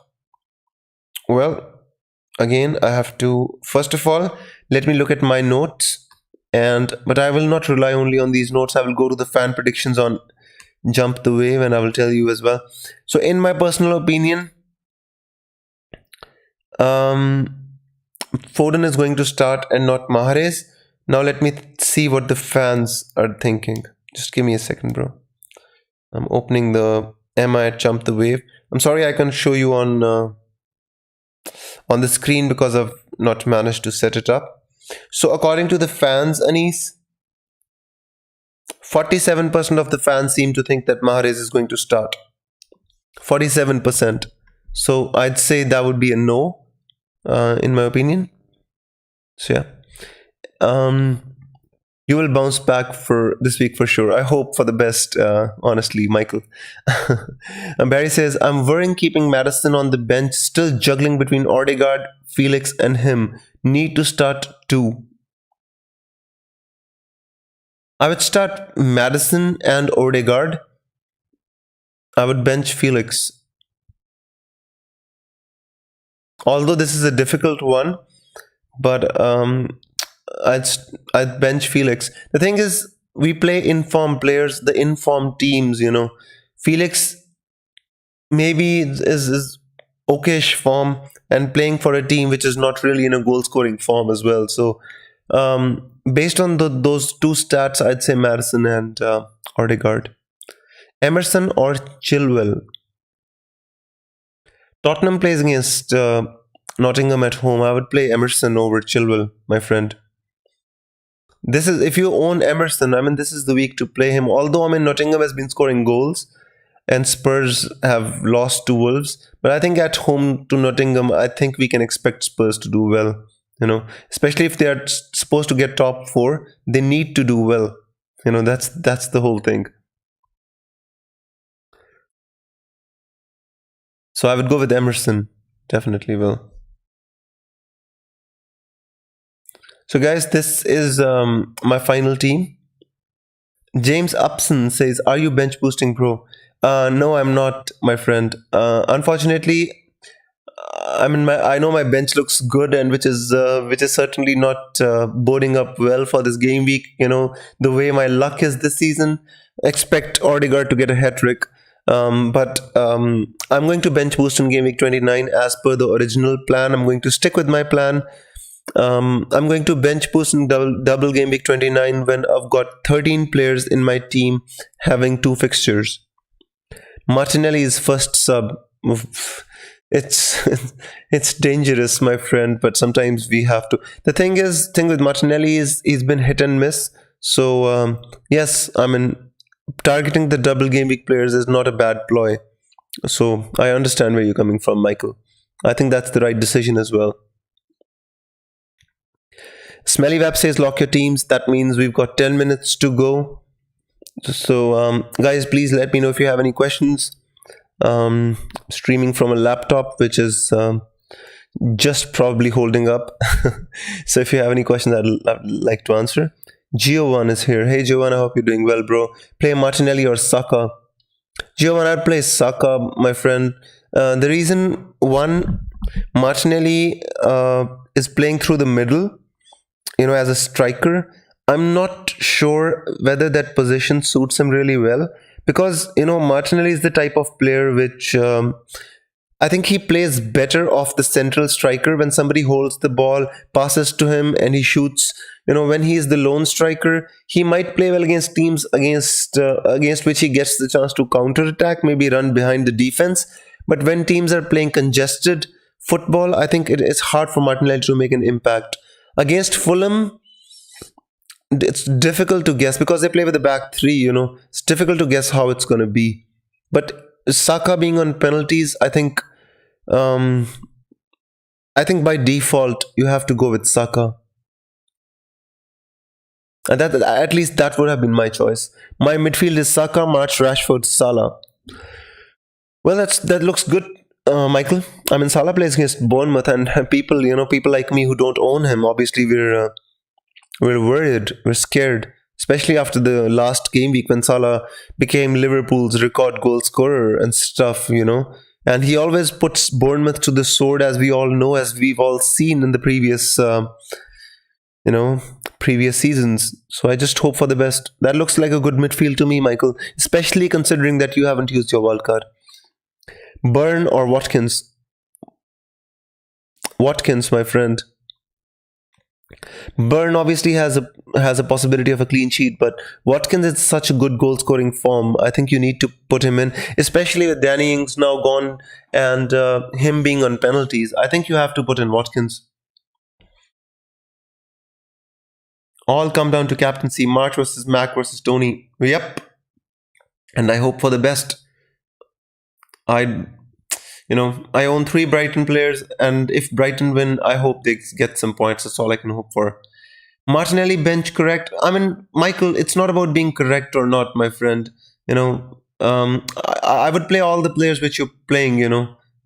Well, again, I have to, first of all, let me look at my notes. But I will not rely only on these notes. I will go to the fan predictions on Jump the Wave, and I will tell you as well. So in my personal opinion, Foden is going to start and not Mahrez. Now let me see what the fans are thinking. Just give me a second, bro. I'm opening the Emma at Jump the Wave. I'm sorry I can't show you on the screen because I've not managed to set it up. So according to the fans, Anis, 47% of the fans seem to think that Mahrez is going to start. 47%. So I'd say that would be a no, in my opinion. So yeah. You will bounce back for this week for sure. I hope for the best, honestly, Michael. And Barry says, I'm worrying keeping Madison on the bench, still juggling between Odegaard, Felix, and him. Need to start two. I would start Madison and Odegaard. I would bench Felix. Although this is a difficult one, but I'd bench Felix. The thing is, we play informed players, the informed teams, Felix maybe is okayish form and playing for a team which is not really in a goal scoring form as well. So based on those two stats, I'd say Madison and Odegaard. Emerson or Chilwell? Tottenham plays against Nottingham at home. I would play Emerson over Chilwell, my friend. This is, if you own Emerson, I mean, this is the week to play him. Although, I mean, Nottingham has been scoring goals and Spurs have lost to Wolves. But I think at home to Nottingham, I think we can expect Spurs to do well. Especially if they are supposed to get top 4, they need to do well. That's the whole thing. So I would go with Emerson. Definitely will. So guys, this is my final team. James Upson says, are you bench boosting, bro? No, I'm not, my friend. Unfortunately, I mean, I know my bench looks good, and which is certainly not boding up well for this game week. The way my luck is this season, expect Odegaard to get a hat-trick. But I'm going to bench boost in game week 29 as per the original plan. I'm going to stick with my plan. I'm going to bench boost in double game week 29 when I've got 13 players in my team having 2 fixtures. Martinelli is first sub. It's dangerous, my friend, but sometimes we have to. The thing with Martinelli is he's been hit and miss. So yes, I mean, targeting the double game week players is not a bad ploy. So I understand where you're coming from, Michael. I think that's the right decision as well. Smelly Web says lock your teams. That means we've got 10 minutes to go. So guys, please let me know if you have any questions. streaming from a laptop, which is just probably holding up. So if you have any questions, I'd like to answer. Gio1 is here. Hey Gio1, I hope you're doing well, bro. Play Martinelli or Saka? Gio1, I'd play Saka, my friend. The reason one, Martinelli is playing through the middle, as a striker. I'm not sure whether that position suits him really well, because Martinelli is the type of player which I think he plays better off the central striker. When somebody holds the ball, passes to him, and he shoots. When he is the lone striker, he might play well against teams against which he gets the chance to counter attack, maybe run behind the defense. But when teams are playing congested football, I think it's hard for Martinelli to make an impact. Against Fulham, it's difficult to guess because they play with the back three. It's difficult to guess how it's going to be. But Saka being on penalties, I think by default you have to go with Saka. And that, at least that would have been my choice. My midfield is Saka, March, Rashford, Salah. Well, that looks good, Michael. I mean, Salah plays against Bournemouth, and people like me who don't own him, obviously we're worried, we're scared, especially after the last game week when Salah became Liverpool's record goal scorer and stuff, And he always puts Bournemouth to the sword, as we all know, as we've all seen in the previous seasons. So I just hope for the best. That looks like a good midfield to me, Michael, especially considering that you haven't used your wildcard. Burn or Watkins? Watkins, my friend. Burn obviously has a possibility of a clean sheet, but Watkins is such a good goal scoring form. I think you need to put him in, especially with Danny Ings now gone and him being on penalties. I think you have to put in Watkins. All come down to captaincy. March versus Mac versus Tony. Yep. And I hope for the best. I own 3 Brighton players, and if Brighton win, I hope they get some points. That's all I can hope for. Martinelli bench correct. I mean, Michael, it's not about being correct or not, my friend. I would play all the players which you're playing,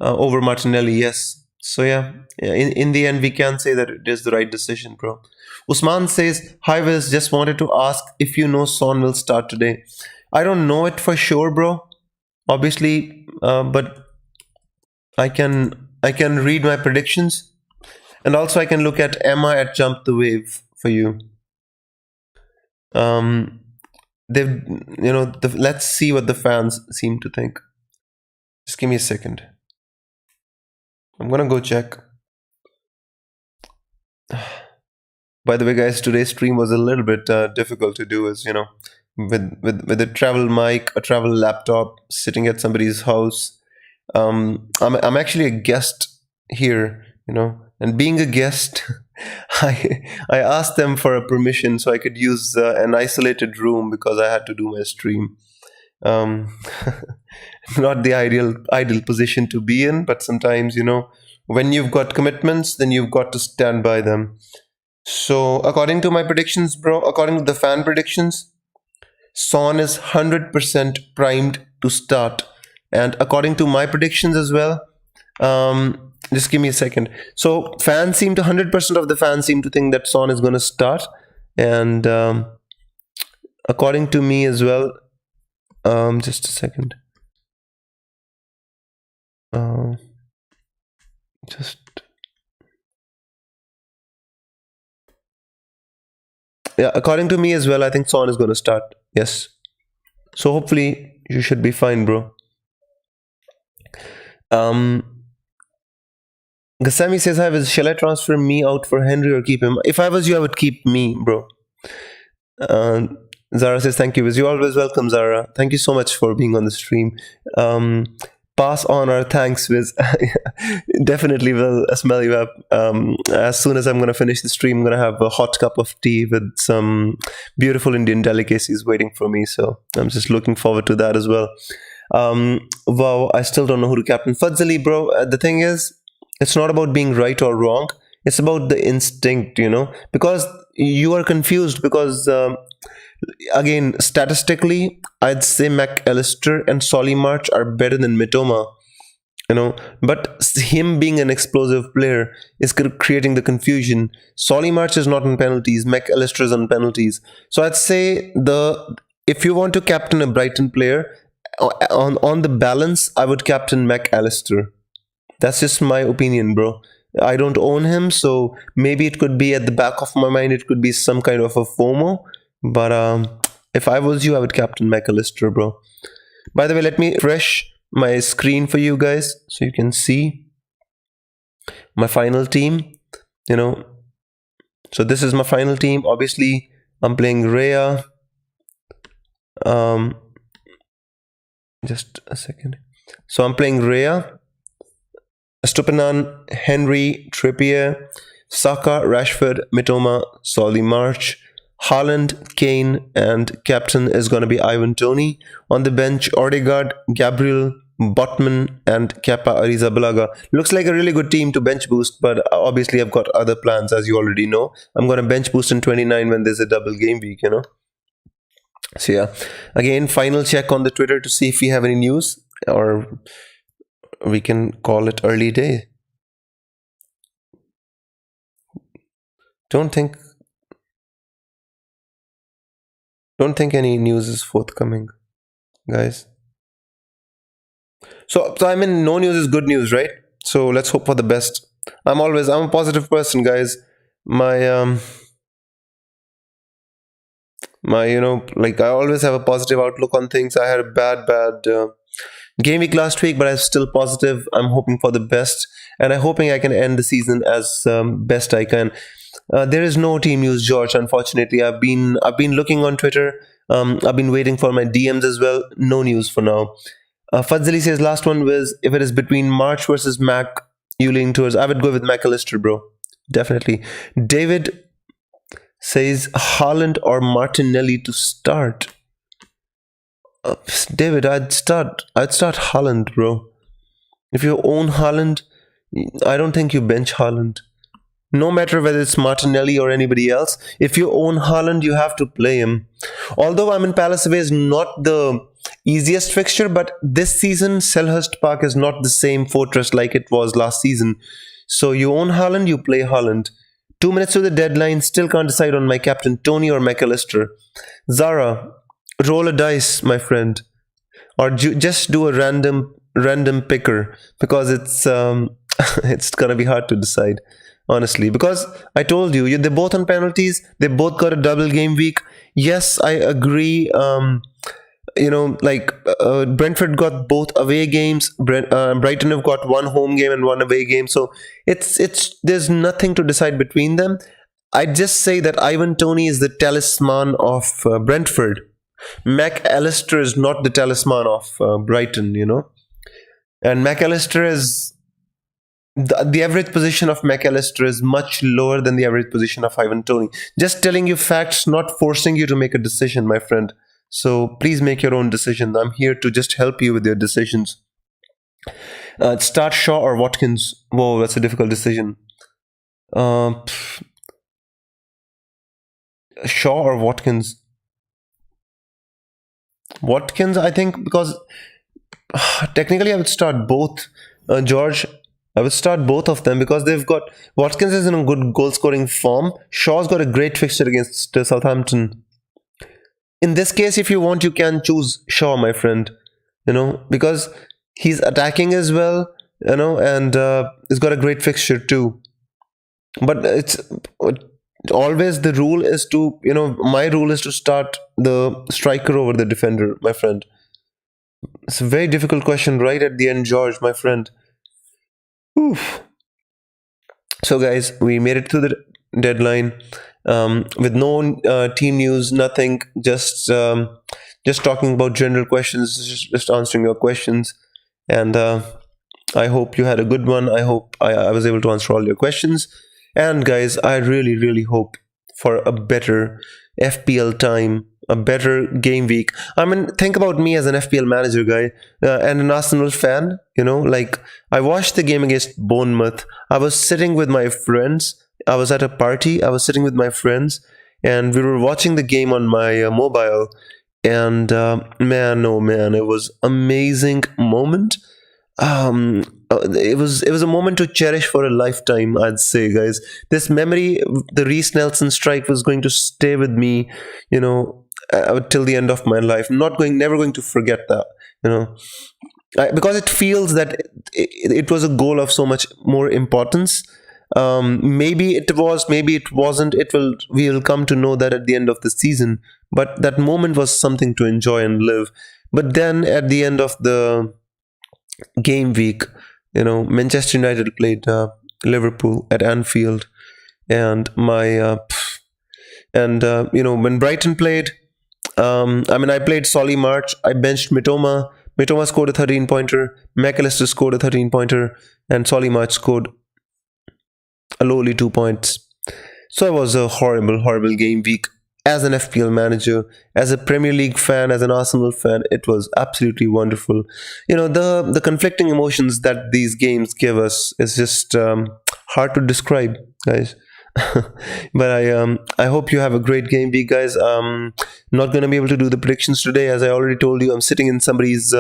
over Martinelli, yes. So yeah, in the end, we can say that it is the right decision, bro. Usman says, hi Wiz, just wanted to ask if Son will start today. I don't know it for sure, bro. Obviously, but I can read my predictions, and also I can look at Emma at Jump the Wave for you. Let's see what the fans seem to think. Just give me a second. I'm gonna go check. By the way, guys, today's stream was a little bit difficult to do, as with a travel mic, a travel laptop, sitting at somebody's house. I'm actually a guest here, and being a guest, I asked them for a permission so I could use an isolated room because I had to do my stream. Not the ideal position to be in, but sometimes, when you've got commitments, then you've got to stand by them. So according to my predictions, bro, according to the fan predictions, Son is 100% primed to start. And according to my predictions as well, just give me a second. So 100% of the fans seem to think that Son is going to start. And according to me as well, just a second. Yeah, according to me as well, I think Son is going to start. Yes. So hopefully you should be fine, bro. Gasami says, hi, shall I transfer me out for Henry or keep him? If I was you, I would keep me, bro. Zara says, thank you. You're always welcome, Zara. Thank you so much for being on the stream. Pass on our thanks, Wiz. Definitely will smell you up. As soon as I'm going to finish the stream, I'm going to have a hot cup of tea with some beautiful Indian delicacies waiting for me. So I'm just looking forward to that as well. Wow, I still don't know who to captain. Fadzali, bro, the thing is, it's not about being right or wrong. It's about the instinct, because you are confused because again, statistically, I'd say McAllister and Solly March are better than Mitoma, but him being an explosive player is creating the confusion. Solly March is not on penalties, McAllister is on penalties. So I'd say if you want to captain a Brighton player, on the balance, I would captain McAllister. That's just my opinion, bro. I don't own him, so maybe it could be at the back of my mind, it could be some kind of a FOMO. But if I was you, I would captain McAllister, bro. By the way, let me refresh my screen for you guys so you can see my final team. So this is my final team. Obviously, I'm playing Rhea. Just a second. So I'm playing Rhea, Stupinan, Henry, Trippier, Saka, Rashford, Mitoma, Solly March, Haaland, Kane, and captain is going to be Ivan Toney. On the bench, Odegaard, Gabriel, Botman, and Kepa Arrizabalaga. Looks like a really good team to bench boost, but obviously I've got other plans, as you already know. I'm going to bench boost in 29 when there's a double game week, So yeah, again, final check on the Twitter to see if we have any news, or we can call it early day. Don't think any news is forthcoming, guys. So I mean, no news is good news, right? So let's hope for the best. I'm a positive person, guys. My I always have a positive outlook on things. I had a bad game week last week, but I'm still positive. I'm hoping for the best, and I'm hoping I can end the season as best I can. There is no team news, George. Unfortunately, I've been looking on Twitter. I've been waiting for my DMs as well. No news for now. Fadzali says last one was, if it is between March versus Mac, you lean towards. I would go with McAllister, bro. Definitely. David says Haaland or Martinelli to start. David, I'd start Haaland, bro. If you own Haaland, I don't think you bench Haaland. No matter whether it's Martinelli or anybody else, if you own Haaland, you have to play him. Although Palace away is not the easiest fixture, but this season Selhurst Park is not the same fortress like it was last season. So you own Haaland, you play Haaland. 2 minutes to the deadline, still can't decide on my captain, Toney or McAllister. Zara, roll a dice, my friend, or just do a random picker, because it's it's gonna be hard to decide, honestly, because I told you, they're both on penalties. They both got a double game week. Yes, I agree. Brentford got both away games. Brighton have got one home game and one away game. So there's nothing to decide between them. I'd just say that Ivan Toney is the talisman of Brentford. McAllister is not the talisman of Brighton, And McAllister is... The average position of McAllister is much lower than the average position of Ivan Toney. Just telling you facts, not forcing you to make a decision, my friend. So please make your own decision. I'm here to just help you with your decisions. Start Shaw or Watkins? Whoa, that's a difficult decision. Shaw or Watkins? Watkins, I think, because technically I would start both. George, I would start both of them because they've got... Watkins is in a good goal-scoring form. Shaw's got a great fixture against Southampton. In this case, if you want, you can choose Shaw, my friend. Because he's attacking as well, and he's got a great fixture too. But it's always the rule is to, my rule is to start the striker over the defender, my friend. It's a very difficult question right at the end, George, my friend. Oof. So guys, we made it to the deadline with no team news, nothing, just talking about general questions, just answering your questions. And I hope you had a good one. I hope I was able to answer all your questions. And guys, I really, really hope for a better FPL time a better game week. I mean, think about me as an FPL manager guy and an Arsenal fan. Like, I watched the game against Bournemouth. I was sitting with my friends. I was at a party. I was sitting with my friends, and we were watching the game on my mobile. And man, oh man, it was amazing moment. It was a moment to cherish for a lifetime, I'd say, guys. This memory, the Reece Nelson strike, was going to stay with me, till the end of my life. Never going to forget that, because it feels that it was a goal of so much more importance. Maybe it was, maybe it wasn't. We will come to know that at the end of the season. But that moment was something to enjoy and live. But then at the end of the game week, Manchester United played Liverpool at Anfield, and when Brighton played, I played Solly March. I benched Mitoma. Mitoma scored a 13-pointer. McAllister scored a 13-pointer, and Solly March scored a lowly 2 points. So it was a horrible, horrible game week. As an FPL manager, as a Premier League fan, as an Arsenal fan, it was absolutely wonderful. The conflicting emotions that these games give us is just hard to describe, guys. But I hope you have a great game week, guys. Not gonna be able to do the predictions today, as I already told you. I'm sitting in somebody's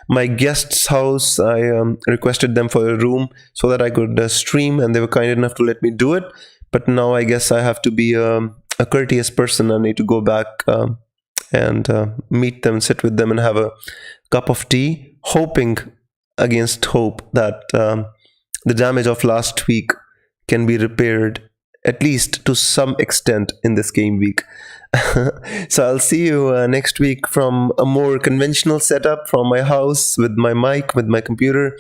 my guest's house. I requested them for a room so that I could stream, and they were kind enough to let me do it. But now I guess I have to be a courteous person. I need to go back and meet them, sit with them, and have a cup of tea, hoping against hope that the damage of last week can be repaired, at least to some extent, in this game week. So I'll see you next week from a more conventional setup, from my house, with my mic, with my computer.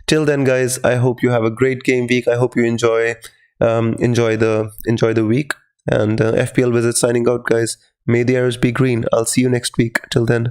Till then, guys, I hope you have a great game week. I hope you enjoy the week. And FPL Visit signing out, guys. May the arrows be green. I'll see you next week. Till then.